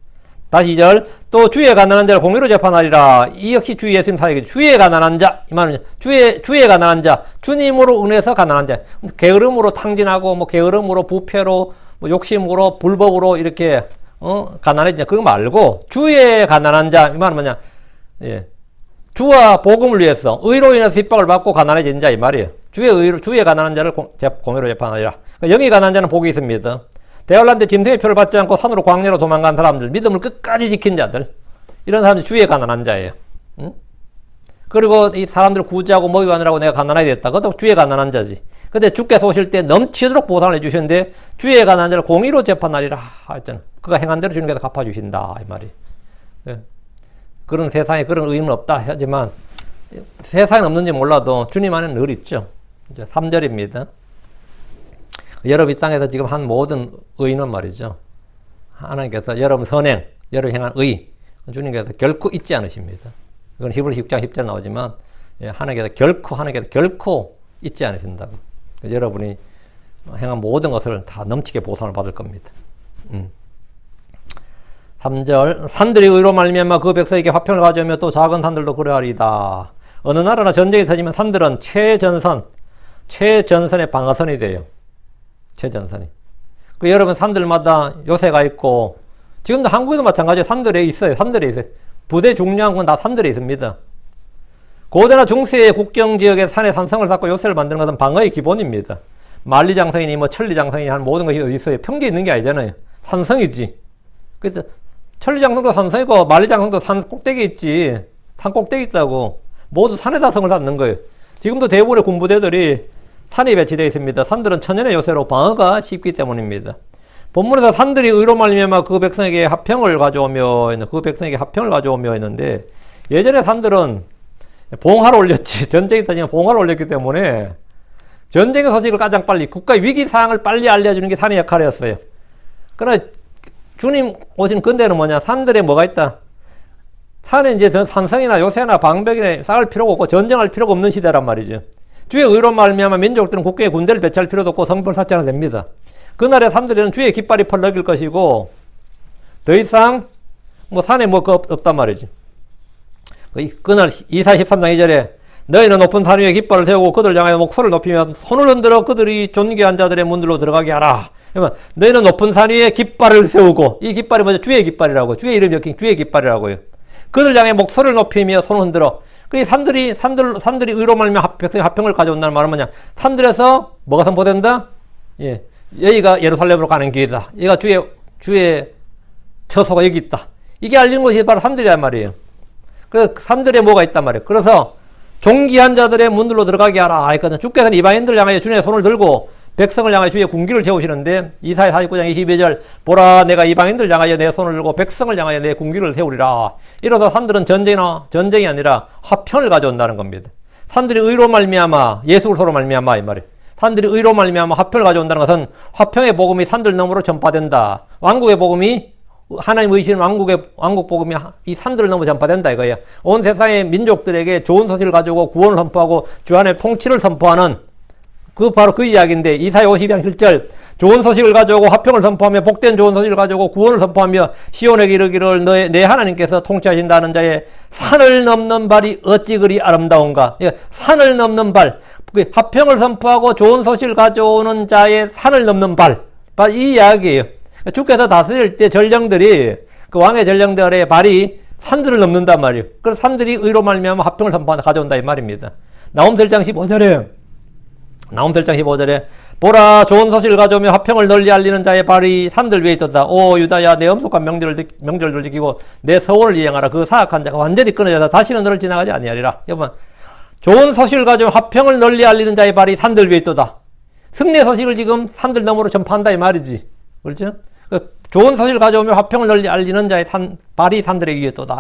다시 2절 또 주의 가난한 자를 공의로 재판하리라. 이 역시 주 예수님 사역이 주의 가난한 자 이 말은 주의 가난한 자 주님으로 은혜서 가난한 자 게으름으로 탕진하고 게으름으로 부패로 욕심으로 불법으로 이렇게 가난해지냐 그거 말고 주의 가난한 자 이 말은 뭐냐 주와 복음을 위해서 의로 인해서 핍박을 받고 가난해진 자 이 말이에요. 주의 가난한 자를 공의로 재판하리라. 영이 가난한 자는 복이 있습니다. 대환란 때 짐승의 표를 받지 않고 산으로 광야로 도망간 사람들, 믿음을 끝까지 지킨 자들, 이런 사람들이 주의 가난한 자예요. 그리고 이 사람들을 구제하고 먹이고 하느라고 내가 가난하게 됐다. 그것도 주의 가난한 자지. 근데 주께서 오실 때 넘치도록 보상을 해주셨는데 주의 가난한 자를 공의로 재판하리라 했잖아. 그가 행한 대로 주님께서 갚아주신다 이 말이. 그런 세상에 그런 의미는 없다 하지만 세상에 없는지 몰라도 주님 안에는 늘 있죠. 이제 3절입니다. 여러분 이 땅에서 지금 한 모든 의는 말이죠. 하나님께서 여러분 선행, 여러분 행한 의, 주님께서 결코 잊지 않으십니다. 이건 히브리서 6장 10절 나오지만 하나님께서 결코 잊지 않으신다고. 여러분이 행한 모든 것을 다 넘치게 보상을 받을 겁니다. 3절 산들이 의로 말미암아 그 백성에게 화평을 가져오며 또 작은 산들도 그러하리이다. 어느 나라나 전쟁이 터지면 산들은 최전선의 방어선이 돼요. 최전선이. 그 여러분 산들마다 요새가 있고, 지금도 한국에도 마찬가지예요. 산들에 있어요. 산들에 있어요. 부대 중요한 건 다 산들에 있습니다. 고대나 중세의 국경 지역에 산에 산성을 쌓고 요새를 만드는 것은 방어의 기본입니다. 만리장성이니 뭐 천리장성이니 하는 모든 것이 어디 있어요? 평지에 있는 게 아니잖아요. 산성이지. 그래서 천리장성도 산성이고 만리장성도 산 꼭대기에 있지. 산 꼭대기 있다고. 모두 산에다 성을 쌓는 거예요. 지금도 대부분의 군부대들이 산에 배치되어 있습니다. 산들은 천연의 요새로 방어가 쉽기 때문입니다. 본문에서 산들이 의로 말미암아 그 백성에게 화평을 가져오며 했는데, 예전에 산들은 봉화를 올렸지. 전쟁이 터지면 봉화를 올렸기 때문에 전쟁의 소식을 가장 빨리, 국가의 위기사항을 빨리 알려주는 게 산의 역할이었어요. 그러나 주님 오신 근대는 뭐냐? 산들에 뭐가 있다? 산에 이제 산성이나 요새나 방백에 쌓을 필요가 없고 전쟁할 필요가 없는 시대란 말이죠. 주의 의로 말미암아 민족들은 국경에 군대를 배치할 필요도 없고 성벽을 쌓지 않아도 됩니다. 그날의 산들에는 주의 깃발이 펄럭일 것이고 더 이상 뭐 산에 뭐가 없단 말이지. 그날 이사야 13장 2절에 너희는 높은 산 위에 깃발을 세우고 그들을 향하여 목소리를 높이며 손을 흔들어 그들이 존귀한 자들의 문들로 들어가게 하라. 그러면 너희는 높은 산 위에 깃발을 세우고, 이 깃발이 뭐죠? 주의 깃발이라고. 주의 이름이 적힌 주의 깃발이라고요. 그들 향해 목소리를 높이며 손을 흔들어. 그 산들이 의로 말미암아 백성의 화평을 가져온다는 말은 뭐냐? 산들에서 뭐가 선포된다? 예, 여기가 예루살렘으로 가는 길이다. 여기가 주의 처소가 여기 있다. 이게 알리는 것이 바로 산들이란 말이에요. 그 산들에 뭐가 있단 말이에요. 그래서 존귀한 자들의 문들로 들어가게 하라 했거든요. 주께서는 이방인들 향하여 주님의 손을 들고 백성을 향하여 주의 군기를 세우시는데, 이사야 49장 22절 보라 내가 이방인들 향하여 내 손을 들고 백성을 향하여 내 군기를 세우리라. 이로써 산들은 전쟁이 아니라 화평을 가져온다는 겁니다. 산들이 의로 말미암아 예수 그리스도로 말미암아 이 말이에요. 산들이 의로 말미암아 화평을 가져온다는 것은 화평의 복음이 산들 너머로 전파된다. 왕국의 복음이, 하나님 의시는 왕국 복음이 이 산들을 넘어 전파된다 이거예요. 온 세상의 민족들에게 좋은 소식을 가지고 구원을 선포하고 주 안의 통치를 선포하는 바로 그 이야기인데, 이사야 52장 7절 좋은 소식을 가져오고 화평을 선포하며 복된 좋은 소식을 가져오고 구원을 선포하며 시온에게 이르기를 내 하나님께서 통치하신다는 자의 산을 넘는 발이 어찌 그리 아름다운가. 산을 넘는 발, 화평을 선포하고 좋은 소식을 가져오는 자의 산을 넘는 발, 이 이야기예요. 주께서 다스릴 때 전령들이, 그 왕의 전령들의 발이 산들을 넘는단 말이에요. 그래서 산들이 의로 말미암아 화평을 선포하다 가져온다 이 말입니다. 나홈서 1장 15절에 보라 좋은 소식을 가져오며 화평을 널리 알리는 자의 발이 산들 위에 있도다. 오 유다야 내 엄숙한 명절을 지키고 내 서원을 이행하라. 그 사악한 자가 완전히 끊어져서 다시는 너를 지나가지 아니하리라. 여러분, 좋은 소식을 가져오며 화평을 널리 알리는 자의 발이 산들 위에 있도다. 승리의 소식을 지금 산들 너머로 전파한다 이 말이지. 그렇죠? 좋은 소식을 가져오며 화평을 널리 알리는 자의 발이 산들에 위에 있도다.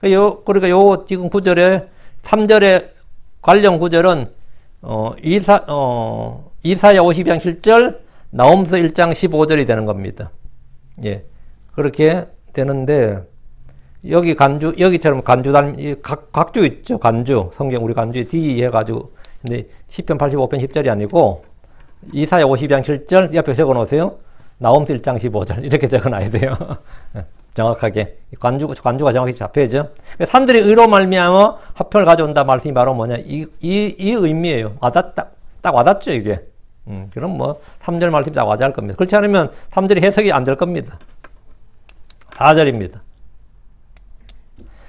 그러니까 요 지금 9절에 3절의 관련 구절은 이사야 52장 7절, 나홈서 1장 15절이 되는 겁니다. 예. 그렇게 되는데, 여기처럼 각주 있죠. 성경 우리 간주에 D 해가지고. 근데 10편 85편 10절이 아니고, 이사야 52장 7절 옆에 적어 놓으세요. 나홈서 1장 15절. 이렇게 적어 놔야 돼요. 정확하게. 관주가 정확히 잡혀야죠. 산들이 의로 말미암아 화평을 가져온다 말씀이 바로 뭐냐. 이 의미예요. 딱 와닿죠, 이게. 그럼 뭐, 3절 말씀이 다 와닿을 겁니다. 그렇지 않으면 3절이 해석이 안 될 겁니다. 4절입니다.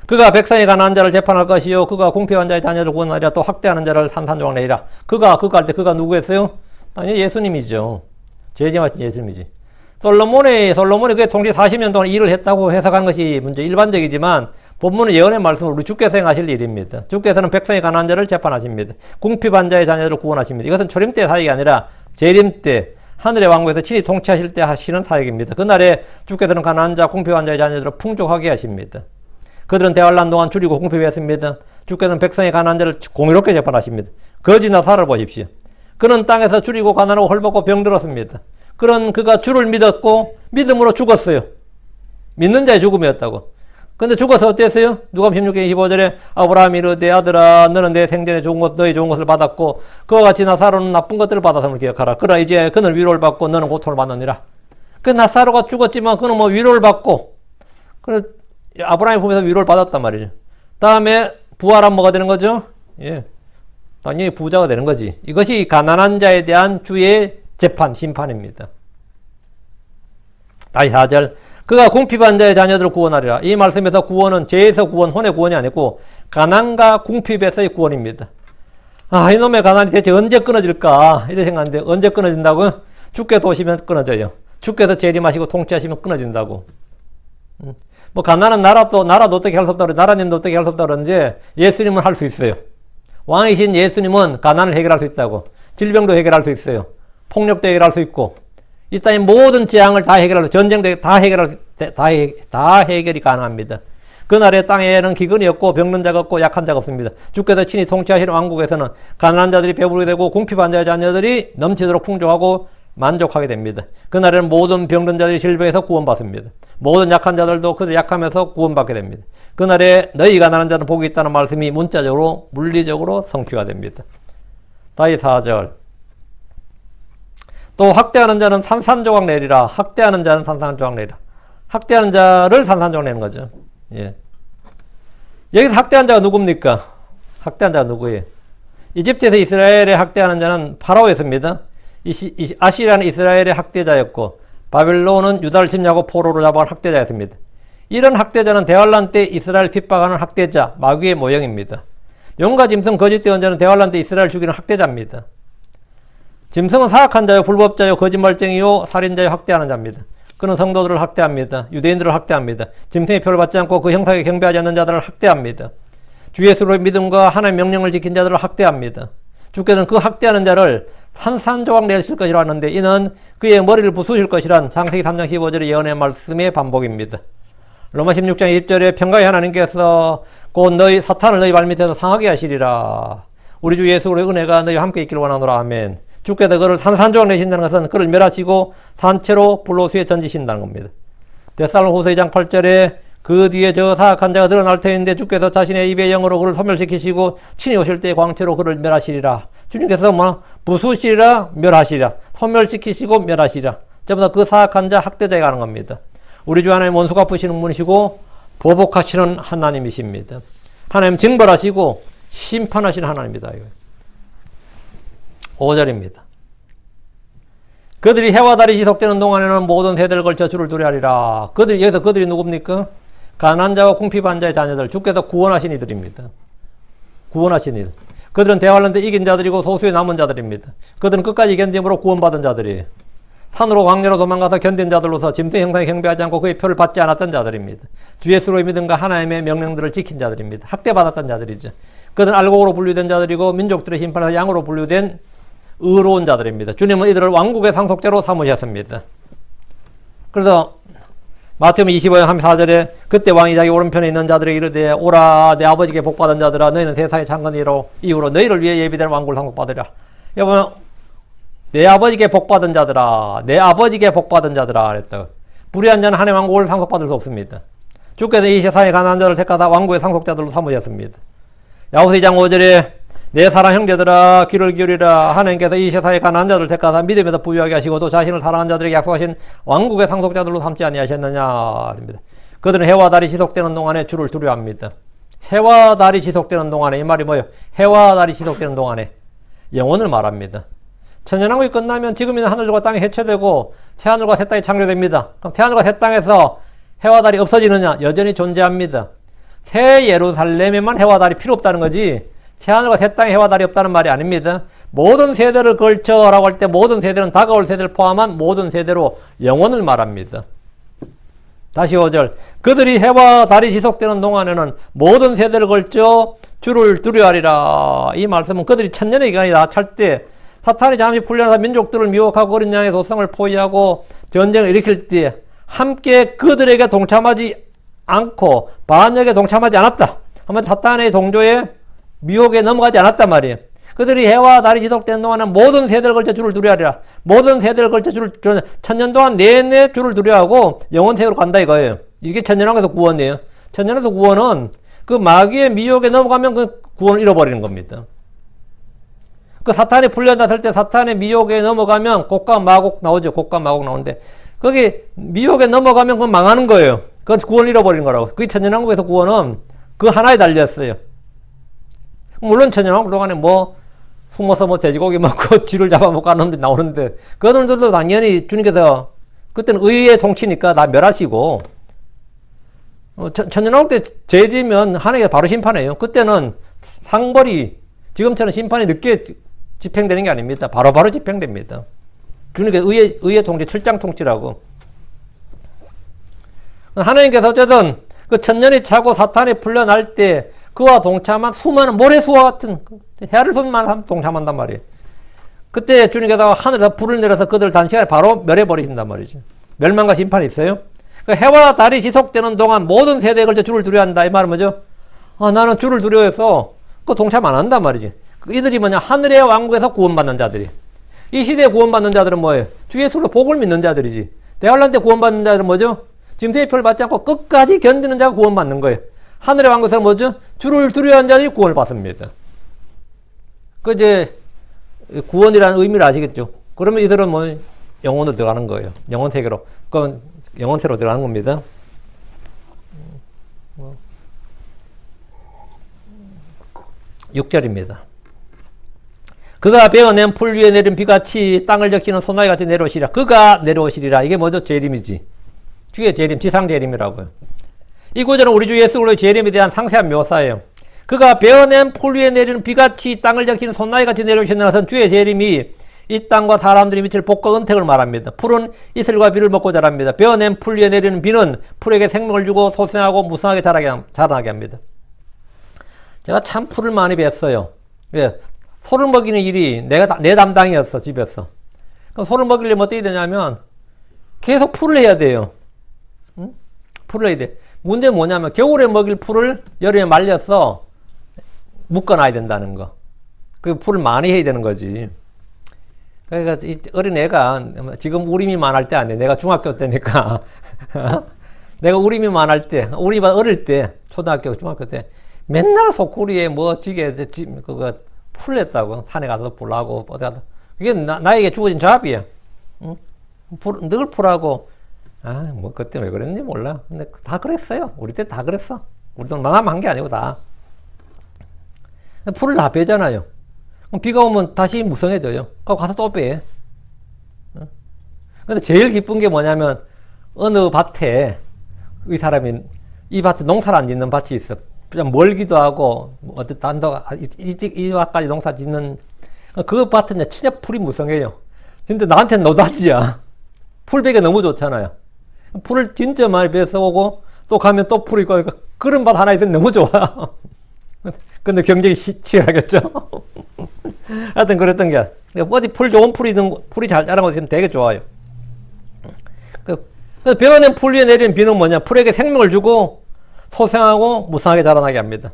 그가 백성에 관한 자를 재판할 것이요. 그가 궁핍한 자의 자녀를 구원하리라. 또 학대하는 자를 산산조각 내리라. 그가 할 때 그가 누구였어요? 당연히 예수님이죠. 제지마신 예수님이지. 솔로몬이 그의 통치 40년 동안 일을 했다고 해석한 것이 문제 일반적이지만, 본문은 예언의 말씀을 우리 주께서 행하실 일입니다. 주께서는 백성에 관한 자를 재판하십니다. 궁핍한 자의 자녀들을 구원하십니다. 이것은 초림 때 사역이 아니라 재림 때 하늘의 왕국에서 친히 통치하실 때 하시는 사역입니다. 그날에 주께서는 가난한 자, 궁핍한 자의 자녀들을 풍족하게 하십니다. 그들은 대환란 동안 줄이고 궁핍했습니다. 주께서는 백성의 가난한 자를 공의롭게 재판하십니다. 거지나 살을 보십시오. 그는 땅에서 줄이고 가난하고 헐벗고 병들었습니다. 그런 그가 주를 믿었고 믿음으로 죽었어요. 믿는 자의 죽음이었다고. 근데 죽어서 어땠어요? 누가복음 16장 25절에 아브라함이 이르되 아들아 너는 내 생전에 좋은 것 너희 좋은 것을 받았고 그와 같이 나사로는 나쁜 것들을 받았음을 기억하라. 그러나 이제 그는 위로를 받고 너는 고통을 받느니라. 그 나사로가 죽었지만 그는 뭐 위로를 받고, 그래서 아브라함이 보면서 위로를 받았단 말이죠. 다음에 부활하면 뭐가 되는 거죠? 예, 당연히 부자가 되는 거지. 이것이 가난한 자에 대한 주의 재판, 심판입니다. 다시 4절. 그가 궁핍한 자의 자녀들을 구원하리라. 이 말씀에서 구원은 죄에서 구원, 혼의 구원이 아니고 가난과 궁핍에서의 구원입니다. 아, 이놈의 가난이 대체 언제 끊어질까? 이렇게 생각하는데 언제 끊어진다고? 주께서 오시면 끊어져요. 주께서 재림하시고 통치하시면 끊어진다고. 뭐 가난한 나라도 어떻게 할 수 없다 그러지, 나라님도 어떻게 할 수 없다 그러는데 예수님은 할 수 있어요. 왕이신 예수님은 가난을 해결할 수 있다고. 질병도 해결할 수 있어요. 폭력도 해결할 수 있고 이 땅의 모든 재앙을 다 해결할 수, 전쟁도 다 해결이 가능합니다. 그날의 땅에는 기근이 없고 병든 자가 없고 약한 자가 없습니다. 주께서 친히 통치하시는 왕국에서는 가난한 자들이 배부르게 되고 궁핍한 자의 자녀들이 넘치도록 풍족하고 만족하게 됩니다. 그날에는 모든 병든 자들이 질병에서 구원받습니다. 모든 약한 자들도 그들 약함에서 구원받게 됩니다. 그날에 너희 가난한 자는 복이 있다는 말씀이 문자적으로 물리적으로 성취가 됩니다. 다시 4절. 또 학대하는 자는 산산조각 내리라. 학대하는 자는 산산조각 내리라. 학대하는 자를 산산조각 내는 거죠. 예. 여기서 학대한 자가 누굽니까? 학대한 자가 누구예요? 이집트에서 이스라엘의 학대하는 자는 파라오였습니다. 아시리아는 이스라엘의 학대자였고 바벨론은 유다를 침략하고 포로로 잡아간 학대자였습니다. 이런 학대자는 대환란 때 이스라엘 핍박하는 학대자, 마귀의 모형입니다. 용과 짐승, 거짓된 언자는 대환란 때 이스라엘 죽이는 학대자입니다. 짐승은 사악한 자요, 불법자요, 거짓말쟁이요, 살인자요, 학대하는 자입니다. 그는 성도들을 학대합니다. 유대인들을 학대합니다. 짐승의 표를 받지 않고 그 형상에 경배하지 않는 자들을 학대합니다. 주 예수로의 믿음과 하나님의 명령을 지킨 자들을 학대합니다. 주께서는 그 학대하는 자를 산산조각 내실 것이라 하는데 이는 그의 머리를 부수실 것이란 창세기 3장 15절의 예언의 말씀의 반복입니다. 로마 16장 1절에 평강의 하나님께서 곧 너희 사탄을 너희 발밑에서 상하게 하시리라. 우리 주 예수의 은혜가 너희와 함께 있기를 원하노라. 아멘. 주께서 그를 산산조각 내신다는 것은 그를 멸하시고 산채로 불로수에 던지신다는 겁니다. 데살로니가후서 2장 8절에 그 뒤에 저 사악한 자가 드러날 터인데 주께서 자신의 입의 영으로 그를 소멸시키시고 친히 오실 때 광채로 그를 멸하시리라. 주님께서 부수시리라, 멸하시리라, 소멸시키시고 멸하시리라. 전부 다 그 사악한 자 학대자에 가는 겁니다. 우리 주 하나님 원수 갚으시는 분이시고 보복하시는 하나님이십니다. 하나님 징벌하시고 심판하시는 하나님입니다. 5절입니다. 그들이 해와 달이 지속되는 동안에는 모든 세대를 걸쳐 주를 두려하리라. 여기서 그들이 누굽니까? 가난한 자와 궁핍한 자의 자녀들, 주께서 구원하신 이들입니다. 구원하신 이들. 그들은 대환란 때 이긴 자들이고 소수의 남은 자들입니다. 그들은 끝까지 견딤으로 구원받은 자들이에요. 산으로 광야로 도망가서 견딘 자들로서 짐승 형상에 경배하지 않고 그의 표를 받지 않았던 자들입니다. 주 예수로의 믿음과 하나님의 명령들을 지킨 자들입니다. 학대받았던 자들이죠. 그들은 알곡으로 분류된 자들이고 민족들의 심판에서 양으로 분류된 의로운 자들입니다. 주님은 이들을 왕국의 상속자로 삼으셨습니다. 그래서 마태복음 25장 34절에 그때 왕이 자기 오른편에 있는 자들에게 이르되 오라 내 아버지께 복받은 자들아 너희는 세상의 창건 이후로 너희를 위해 예비된 왕국을 상속받으라. 여러분 내 아버지께 복받은 자들아, 내 아버지께 복받은 자들아 그랬다. 불의한 자는 하나님의 왕국을 상속받을 수 없습니다. 주께서 이 세상의 가난한 자를 택하다 왕국의 상속자들로 삼으셨습니다. 야고보서 2장 5절에 내 사랑 형제들아 귀를 기울이라. 하나님께서 이 세상의 가난한 자들을 택하다 믿음에서 부유하게 하시고 또 자신을 사랑하는 자들에게 약속하신 왕국의 상속자들로 삼지 아니하셨느냐. 그들은 해와 달이 지속되는 동안에 주를 두려워합니다. 해와 달이 지속되는 동안에, 이 말이 뭐예요? 해와 달이 지속되는 동안에 영혼을 말합니다. 천년왕국이 끝나면 지금이는 하늘과 땅이 해체되고 새하늘과 새 땅이 창조됩니다. 그럼 새하늘과 새 땅에서 해와 달이 없어지느냐? 여전히 존재합니다. 새 예루살렘에만 해와 달이 필요 없다는 거지 새하늘과 새 땅에 해와 달이 없다는 말이 아닙니다. 모든 세대를 걸쳐라고 할 때 모든 세대는 다가올 세대를 포함한 모든 세대로 영원을 말합니다. 다시 5절. 그들이 해와 달이 지속되는 동안에는 모든 세대를 걸쳐 주를 두려워하리라. 이 말씀은 그들이 천년의 기간이 다 찰 때 사탄이 잠시 풀려나서 민족들을 미혹하고 어린 양의 도성을 포위하고 전쟁을 일으킬 때 함께 그들에게 동참하지 않고 반역에 동참하지 않았다. 한번 사탄의 동조에 미혹에 넘어가지 않았단 말이에요. 그들이 해와 달이 지속되는 동안은 모든 세대를 걸쳐 주를 두려워하리라. 모든 세대를 걸쳐 주를 천년 동안 내내 주를 두려워하고 영원 세계로 간다 이거예요. 이게 천년왕국에서 구원이에요. 천년에서 구원은 그 마귀의 미혹에 넘어가면 그 구원을 잃어버리는 겁니다. 그 사탄이 풀려났을 때 사탄의 미혹에 넘어가면 곡과 마곡 나오죠. 곡과 마곡 나오는데 거기 미혹에 넘어가면 그건 망하는 거예요. 그건 구원을 잃어버리는 거라고. 그게 천년왕국에서 구원은 그 하나에 달렸어요. 물론 천년왕국 동안에 숨어서 돼지고기 먹고 쥐를 잡아먹고 하는데 나오는데 그들도 당연히 주님께서 그때는 의의 통치니까 다 멸하시고, 천년왕국 때 죄 지으면 하나님께서 바로 심판해요. 그때는 상벌이, 지금처럼 심판이 늦게 집행되는 게 아닙니다. 바로바로 집행됩니다. 주님께서 의의 통치, 철장 통치라고. 하나님께서 어쨌든 그 천년이 차고 사탄이 풀려날 때 그와 동참한 수많은 모래수와 같은 헤아릴 수만 동참한단 말이에요. 그때 주님께서 하늘에서 불을 내려서 그들 단시간에 바로 멸해버리신단 말이죠. 멸망과 심판이 있어요. 그 해와 달이 지속되는 동안 모든 세대에 걸쳐 주를 두려워야 한다. 이 말은 뭐죠? 나는 주를 두려워해서 그 동참 안 한단 말이지. 이들이 뭐냐? 하늘의 왕국에서 구원받는 자들이. 이 시대에 구원받는 자들은 뭐예요? 주 예수로 복을 믿는 자들이지. 대환란 때 구원받는 자들은 뭐죠? 짐승의 표를 받지 않고 끝까지 견디는 자가 구원받는 거예요. 하늘의 왕국에서 뭐죠? 주를 두려워하는 자들이 구원을 받습니다. 그 이제 구원이라는 의미를 아시겠죠? 그러면 이들은 뭐 영혼으로 들어가는 거예요. 영혼 세계로. 그건 영혼세로 들어가는 겁니다. 6절입니다. 그가 베어낸 풀 위에 내린 비같이 땅을 적시는 소나기같이 내려오시리라. 그가 내려오시리라. 이게 뭐죠? 재림이지. 주의 재림, 지상 재림이라고요. 이 구절은 우리 주 예수 그리스도의 재림에 대한 상세한 묘사예요. 그가 베어낸 풀 위에 내리는 비같이 땅을 적시는 소나기같이 내려오시는 것은 주의 재림이 이 땅과 사람들이 미칠 복과 은택을 말합니다. 풀은 이슬과 비를 먹고 자랍니다. 베어낸 풀 위에 내리는 비는 풀에게 생명을 주고 소생하고 무성하게 자라게 합니다. 제가 참 풀을 많이 뱄어요. 왜? 소를 먹이는 일이 내 담당이었어, 집에서. 그럼 소를 먹이려면 어떻게 되냐면 계속 풀을 해야 돼요. 응? 풀을 해야 돼. 문제는 뭐냐면 겨울에 먹일 풀을 여름에 말려서 묶어놔야 된다는 거. 그 풀을 많이 해야 되는 거지. 그러니까 이 어린 애가 지금 우림이만 할 때 안 돼. 내가 중학교 때니까. 내가 우림이만 할 때, 우리가 어릴 때, 초등학교, 중학교 때 맨날 소쿠리에 뭐 지게 그거 풀 냈다고. 산에 가서 풀하고 어디 가서. 그게 나에게 주어진 잡이야. 응? 늘 풀하고. 뭐 그때 왜 그랬는지 몰라. 근데 다 그랬어요. 우리 때 다 그랬어. 우리도 나만 한 게 아니고 다. 풀을 다 빼잖아요. 그럼 비가 오면 다시 무성해져요. 그럼 가서 또 빼. 근데 제일 기쁜 게 뭐냐면 어느 밭에 이 사람이 이 밭에 농사를 안 짓는 밭이 있어. 좀 멀기도 하고 어떤 단도 이 밭까지 농사 짓는 그 밭은 진짜 풀이 무성해요. 근데 나한테는 노다지야. 풀베개 너무 좋잖아요. 풀을 진짜 많이 뺏어오고 또 가면 또 풀이 있고 그런 밭 하나 있으면 너무 좋아. 근데 경쟁이 치열하겠죠. 하여튼 그랬던 게 어디 풀 좋은 풀이 있는 풀이 잘 자란 곳 있으면 되게 좋아요. 그래서 베어낸 풀 위에 내리는 비는 뭐냐? 풀에게 생명을 주고 소생하고 무성하게 자라나게 합니다.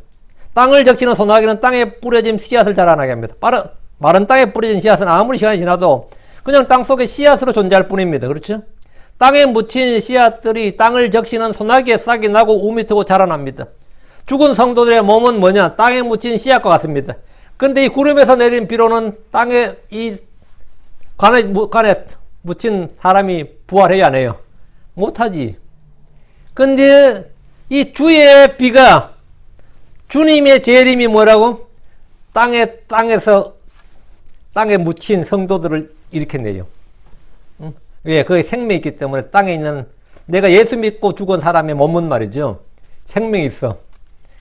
땅을 적시는 소나기는 땅에 뿌려진 씨앗을 자라나게 합니다. 마른 땅에 뿌려진 씨앗은 아무리 시간이 지나도 그냥 땅 속에 씨앗으로 존재할 뿐입니다. 그렇죠? 땅에 묻힌 씨앗들이 땅을 적시는 소나기에 싹이 나고 우미 트고 자라납니다. 죽은 성도들의 몸은 뭐냐? 땅에 묻힌 씨앗과 같습니다. 근데 이 구름에서 내린 비로는 땅에 이 관에 묻힌 사람이 부활해야 안 해요? 못하지. 근데 이 주의 비가 주님의 재림이 뭐라고? 땅에 묻힌 성도들을 일으켜내요. 응? 왜? 그게 생명이 있기 때문에 땅에 있는 내가 예수 믿고 죽은 사람의 몸은 말이죠. 생명이 있어.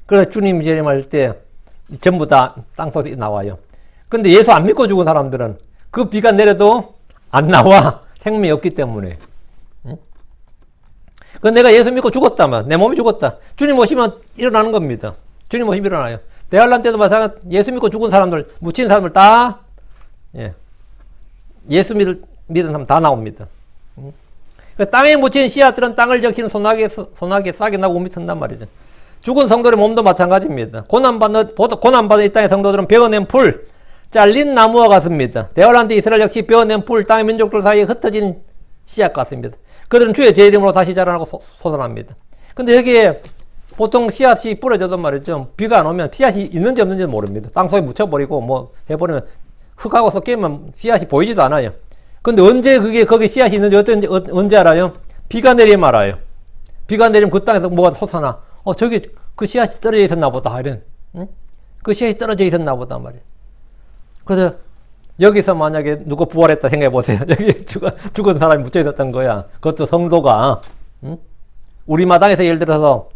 그래서 주님 재림할 때 전부 다 땅속에 나와요. 근데 예수 안 믿고 죽은 사람들은 그 비가 내려도 안 나와. 생명이 없기 때문에. 응? 그 내가 예수 믿고 죽었다면 내 몸이 죽었다. 주님 오시면 일어나는 겁니다. 주님 오시면 일어나요. 대환란 때도 마찬가지. 예수 믿고 죽은 사람들, 묻힌 사람들 다 예수 믿은 사람 다 나옵니다. 응? 그 땅에 묻힌 씨앗들은 땅을 적시는 소나기에 싹이 나고 우미 튼단 말이죠. 죽은 성도의 몸도 마찬가지입니다. 고난받는 이 땅의 성도들은 베어낸 풀, 잘린 나무와 같습니다. 대환란 때 이스라엘 역시 베어낸 풀, 땅의 민족들 사이에 흩어진 씨앗 같습니다. 그들은 주의 재림으로 다시 자라나고 솟아납니다. 근데 여기에 보통 씨앗이 뿌려져도 말이죠. 비가 안 오면 씨앗이 있는지 없는지 모릅니다. 땅속에 묻혀버리고 뭐 해버리면 흙하고 섞이면 씨앗이 보이지도 않아요. 근데 언제 거기 씨앗이 있는지 언제 알아요? 비가 내리면 알아요. 비가 내리면 그 땅에서 뭐가 솟아나. 저기 그 씨앗이 떨어져 있었나 보다. 이런. 응? 그 씨앗이 떨어져 있었나 보다 말이에요. 그래서 여기서 만약에 누가 부활했다 생각해 보세요. 여기 죽은 사람이 묻혀 있었던 거야. 그것도 성도가. 응? 우리 마당에서 예를 들어서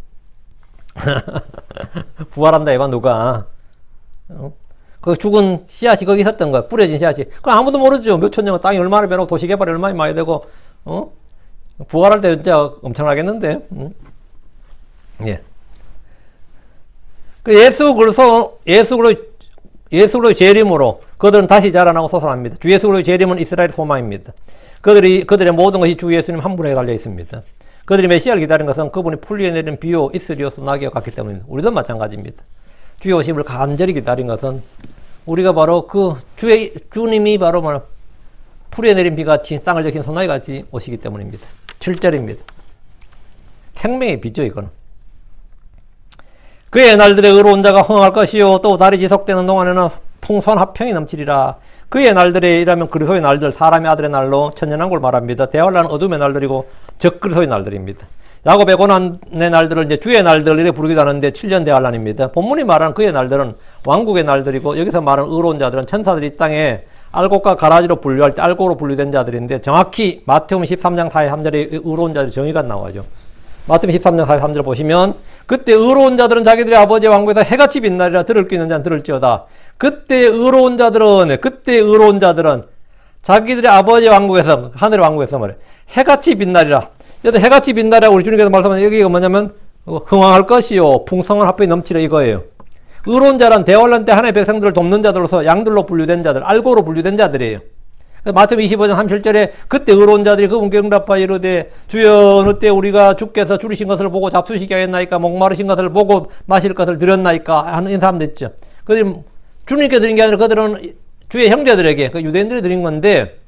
부활한다 해봐 누가. 그 죽은 씨앗이 거기 있었던 거야. 뿌려진 씨앗이. 그럼 아무도 모르죠. 몇천 년 땅이 얼마나 변하고 도시 개발이 얼마나 많이 되고 부활할 때 진짜 엄청나겠는데. 예. 예수 그리스도의 재림으로 그들은 다시 자라나고 솟아납니다. 주 예수 그리스도의 재림은 이스라엘의 소망입니다. 그들의 모든 것이 주 예수님 한 분에 달려 있습니다. 그들이 메시아를 기다린 것은 그분이 풀리에 내린 비요 이슬이요 소나기와 같기 때문입니다. 우리도 마찬가지입니다. 주의 오심을 간절히 기다린 것은 우리가 바로 주님이 바로 풀에 내린 비같이 땅을 적신 소나기같이 오시기 때문입니다. 7절입니다. 생명의 비죠 이거는. 그의 날들에 의로운 자가 흥할 것이요 또 달이 지속되는 동안에는 풍성한 화평이 넘치리라. 그의 날들에 이라면 그리스도의 날들, 사람의 아들의 날로 천년왕국을 말합니다. 대환란은 어둠의 날들이고 적그리스도의 날들입니다. 야곱의 고난의 날들을 이제 주의 날들 이렇게 부르기도 하는데 7년 대환란입니다. 본문이 말하는 그의 날들은 왕국의 날들이고 여기서 말하는 의로운 자들은 천사들이 이 땅에 알곡과 가라지로 분류할 때 알곡으로 분류된 자들인데 정확히 마태복음 13장 43절에 의로운 자들의 정의가 나와죠. 마태복음 13장 43절 보시면 그때 의로운 자들은 자기들의 아버지의 왕국에서 해같이 빛나리라. 들을 수 있는 자는 들을지어다. 그때 의로운 자들은 자기들의 아버지의 왕국에서 하늘의 왕국에서 말해 해같이 빛나리라. 여기 해같이 빛나리라고 우리 주님께서 말씀하신 여기가 뭐냐면 흥왕할 것이요 풍성한 화평이 넘치라 이거예요. 의로운 자란 대환란 때 하나님의 백성들을 돕는 자들로서 양들로 분류된 자들, 알고로 분류된 자들이에요. 마태복음 25장 37절에 그때 의로운 자들이 그분께 응답하여 이르되 주여 어느 때 우리가 주께서 줄이신 것을 보고 잡수시게 하였나이까 목마르신 것을 보고 마실 것을 드렸나이까 하는 사람도 있죠. 그들이 주님께 드린 게 아니라 그들은 주의 형제들에게 그 유대인들이 드린 건데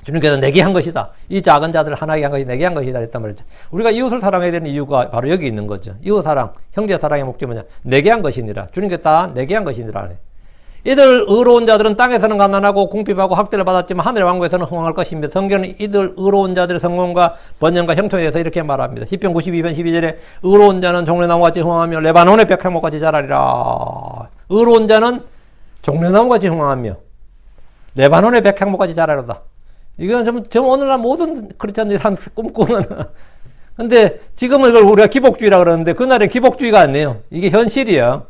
주님께서 내게 한 것이다. 이 작은 자들을 하나에게 한 것이 내게 한 것이다 했단 말이죠. 우리가 이웃을 사랑해야 되는 이유가 바로 여기 있는 거죠. 이웃 사랑, 형제 사랑의 목적이 뭐냐? 내게 한 것이니라. 주님께서 다 내게 한 것이니라. 이들 의로운 자들은 땅에서는 가난하고 궁핍하고 학대를 받았지만 하늘의 왕국에서는 흥왕할 것입니다. 성경은 이들 의로운 자들의 성공과 번영과 형통에 대해서 이렇게 말합니다. 시편 92편 12절에 의로운 자는 종려나무같이 흥왕하며 레바논의 백향목같이 자라리라. 의로운 자는 종려나무같이 흥왕하며 레바논의 백향목같이 자라리라. 이건 좀 오늘날 모든 크리스찬들이 한 꿈꾸는 근데 지금은 이걸 우리가 기복주의라 그러는데 그날은 기복주의가 아니에요. 이게 현실이야.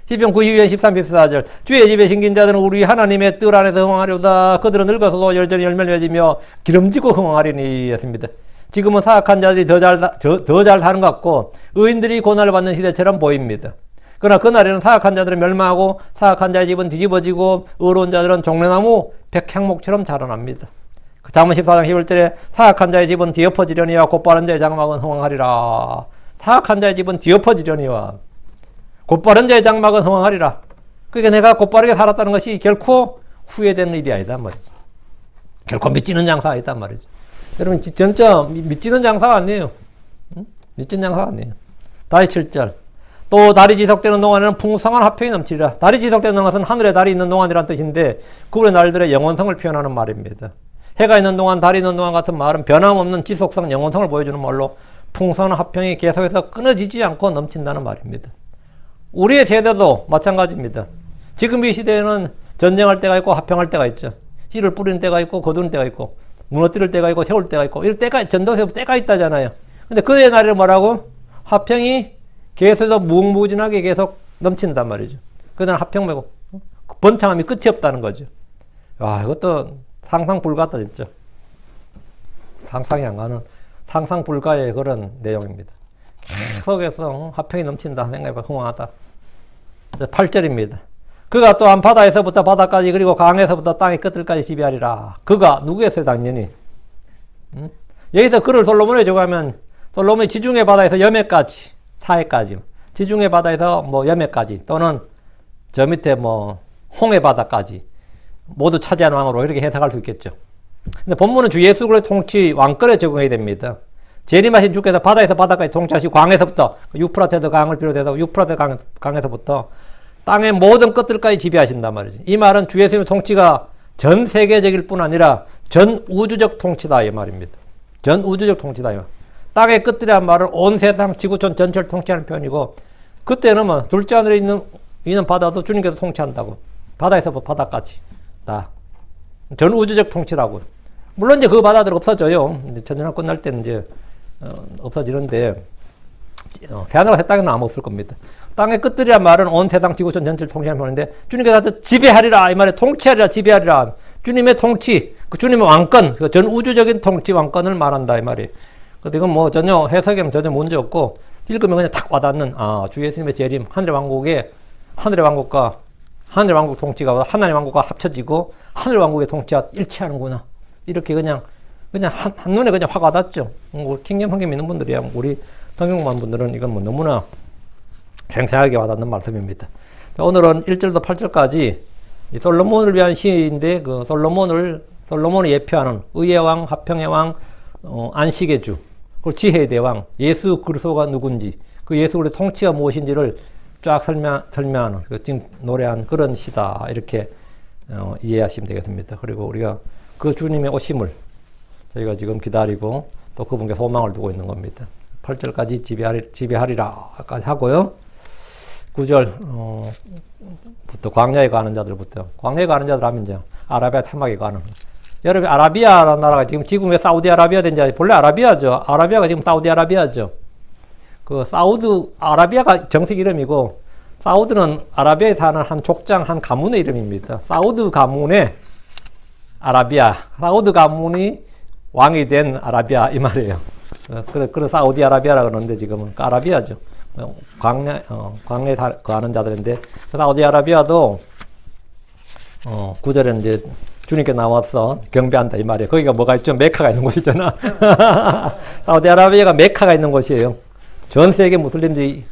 시편 92편 13, 14절 주의 집에 심긴 자들은 우리 하나님의 뜰 안에서 흥황하려다. 그들은 늙어서도 여전히 열매를 맺으며 기름지고 흥황하리니 했습니다. 지금은 사악한 자들이 더 잘 사는 것 같고 의인들이 고난을 받는 시대처럼 보입니다. 그러나 그날에는 사악한 자들은 멸망하고 사악한 자의 집은 뒤집어지고 의로운 자들은 종려나무 백향목처럼 자라납니다. 잠언 14장 11절에 사악한 자의 집은 뒤엎어지려니와 곧바른 자의 장막은 흥황하리라. 사악한 자의 집은 뒤엎어지려니와 곧바른 자의 장막은 흥황하리라. 그러니까 내가 곧바르게 살았다는 것이 결코 후회되는 일이 아니다 말이죠. 결코 미치는 장사가 아니다 말이죠. 여러분 진짜 미치는 장사가 아니에요. 미치는 장사가 아니에요. 다시 7절 또 달이 지속되는 동안에는 풍성한 화평이 넘치리라. 달이 지속되는 것은 하늘에 달이 있는 동안이란 뜻인데 그의 날들의 영원성을 표현하는 말입니다. 해가 있는 동안 달이 있는 동안 같은 말은 변함없는 지속성 영원성을 보여주는 말로 풍성한 화평이 계속해서 끊어지지 않고 넘친다는 말입니다. 우리의 세대도 마찬가지입니다. 지금 이 시대에는 전쟁할 때가 있고 화평할 때가 있죠. 씨를 뿌리는 때가 있고 거두는 때가 있고 무너뜨릴 때가 있고 세울 때가 있고 이럴 때가 전도서 때가 있다잖아요. 근데 그의 날에 뭐라고? 화평이 계속해서 무궁무진하게 계속 넘친단 말이죠. 그다음 화평 말고 번창함이 끝이 없다는 거죠. 와 이것도 상상 불가다 진짜. 상상이 안 가는 상상 불가의 그런 내용입니다. 계속해서 화평이 넘친다 생각해봐 흥황하다. 8절입니다. 그가 또한 바다에서부터 바다까지 그리고 강에서부터 땅의 끝들까지 지배하리라. 그가 누구였어요 당연히. 여기서 그를 솔로몬에 적하면 솔로몬이 지중해 바다에서 여매까지 사해까지 지중해 바다에서 뭐 여매까지 또는 저 밑에 뭐 홍해 바다까지 모두 차지한 왕으로 이렇게 해석할 수 있겠죠. 근데 본문은 주 예수 그리스도의 통치 왕권에 적용해야 됩니다. 재림하신 주께서 바다에서 바다까지 통치하시고 강에서부터 유프라테스 강을 비롯해서 유프라테스 강에서부터 땅의 모든 끝들까지 지배하신단 말이죠. 이 말은 주 예수님의 통치가 전 세계적일 뿐 아니라 전 우주적 통치다 이 말입니다. 전 우주적 통치다 이 말. 땅의 끝들이란 말은 온 세상 지구촌 전체를 통치하는 표현이고 그때는 뭐 둘째 하늘에 있는 바다도 주님께서 통치한다고. 바다에서부터 바다까지. 하겠다. 전 우주적 통치라고요. 물론 이제 그거 받아들여 없어져요. 이제 천년왕 끝날 때는 이제 없어지는데 새하늘과 새 땅에는 아무 없을 겁니다. 땅의 끝들이란 말은 온 세상 지구촌 전체를 통치하는 말인데 주님께서 지배하리라 이 말에 통치하리라 지배하리라 주님의 통치 그 주님의 왕권 그 전 우주적인 통치 왕권을 말한다 이 말이에요. 근데 이건 뭐 전혀 해석에는 전혀 문제 없고 읽으면 그냥 탁 와닿는 주 예수님의 재림 하늘의 왕국과 하늘의 왕국 통치가 하나님의 왕국과 합쳐지고 하늘의 왕국의 통치와 일치하는구나 이렇게 그냥 한눈에 그냥 확 와닿죠. 우리 킹덤 성경 믿는 분들이야 우리 성경만 분들은 이건 뭐 너무나 생생하게 와닿는 말씀입니다. 자, 오늘은 1절부터 8절까지 솔로몬을 위한 시인데 그 솔로몬을 예표하는 의의 왕, 화평의 왕, 안식의 주, 그리고 지혜의 대왕, 예수 그리스도가 누군지, 그 예수 그리스도의 통치가 무엇인지를 쫙 설명하는 지금 노래한 그런 시다 이렇게 이해하시면 되겠습니다. 그리고 우리가 그 주님의 오심을 저희가 지금 기다리고 또 그분께 소망을 두고 있는 겁니다. 8절까지 지배하리라까지 하고요. 9절 부터 광야에 가는 자들부터 광야에 가는 자들 하면 이제 아라비아 사막에 가는 여러분 아라비아라는 나라가 지금 왜 사우디아라비아 된지 본래 아라비아죠. 아라비아가 지금 사우디아라비아죠. 그 사우드 아라비아가 정식 이름이고 사우드는 아라비아에 사는 한 족장 한 가문의 이름입니다. 사우드 가문의 아라비아 사우드 가문이 왕이 된 아라비아 이 말이에요. 그래 사우디아라비아라 그러는데 지금은 아라비아죠. 광야에 가는 자들인데 사우디아라비아도 9절에는 이제 주님께 나와서 경배한다 이 말이에요. 거기가 뭐가 있죠? 메카가 있는 곳이잖아. 사우디아라비아가 메카가 있는 곳이에요. 전 세계 무슬림들이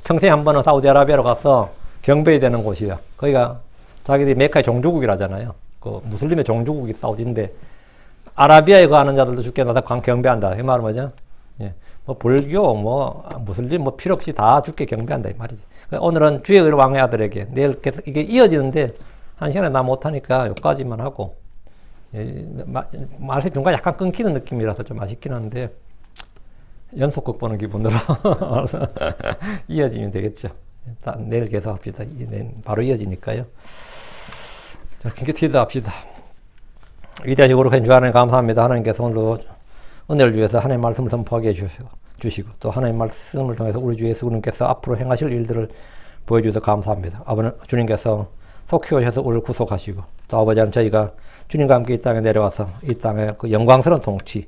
평생에 한 번은 사우디아라비아로 가서 경배해야 되는 곳이야. 거기가 자기들이 메카의 종주국이라잖아요. 그 무슬림의 종주국이 사우디인데 아라비아에 가는 자들도 주께 나서 경배한다. 이 말은 뭐죠? 예. 뭐 불교, 무슬림, 필요 없이 다 주께 경배한다 이 말이지. 오늘은 주의 왕의 아들에게 내일 계속 이게 이어지는데 한 시간에 나 못하니까 여기까지만 하고 말씀 중간에 약간 끊기는 느낌이라서 좀 아쉽긴 한데 연속극 보는 기분으로 이어지면 되겠죠. 내일 계속합시다. 이제 바로 이어지니까요. 자, 긴급히도 합시다. 위대하시고 거룩한 주 하나님 감사합니다. 하나님께서 오늘도 은혜를 위해서 하나님의 말씀을 선포하게 해주시고 또 하나님의 말씀을 통해서 우리 주 예수 그리스도께서 앞으로 행하실 일들을 보여주셔서 감사합니다. 아버지 주님께서 속히 오셔서 우리를 구속하시고 또 아버지 하나님 저희가 주님과 함께 이 땅에 내려와서 이 땅의 그 영광스러운 통치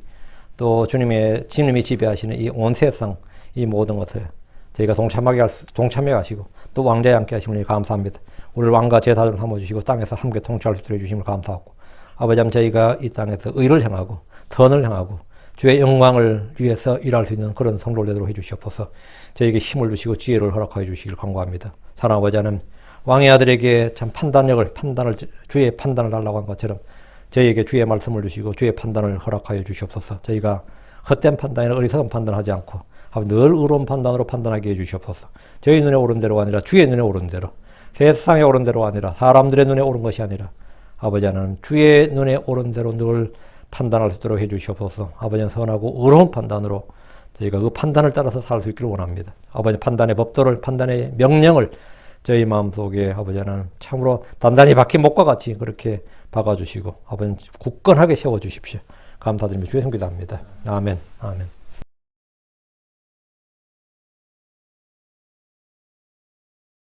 또 주님이 지배하시는 이 온 세상 이 모든 것을 저희가 동참해 가시고 또 왕자에 함께 하심을 감사합니다. 우리를 왕과 제사장을 삼아주시고 땅에서 함께 통치할 수 있도록 해주심을 감사하고 아버지 하나님 저희가 이 땅에서 의를 향하고 선을 향하고 주의 영광을 위해서 일할 수 있는 그런 성도를 되도록 해주시옵소서. 저에게 힘을 주시고 지혜를 허락하여 주시길 간구합니다. 사랑하는 아버지 하나님 왕의 아들에게 참 주의 판단을 달라고 한 것처럼 저희에게 주의 말씀을 주시고 주의 판단을 허락하여 주시옵소서. 저희가 헛된 판단이나 어리석은 판단을 하지 않고 늘 의로운 판단으로 판단하게 해주시옵소서. 저희 눈에 오른 대로가 아니라 주의 눈에 오른 대로 세상에 오른 대로가 아니라 사람들의 눈에 오른 것이 아니라 아버지 하나님 주의 눈에 오른 대로 늘 판단할 수 있도록 해주시옵소서. 아버지는 선하고 의로운 판단으로 저희가 그 판단을 따라서 살 수 있기를 원합니다. 아버지 판단의 법도를 판단의 명령을 저희 마음속에 아버지 하나님 참으로 단단히 박힌 목과 같이 그렇게 박아주시고 아버지 굳건하게 세워주십시오. 감사드리며 주의 손 기도합니다. 아멘. 아멘.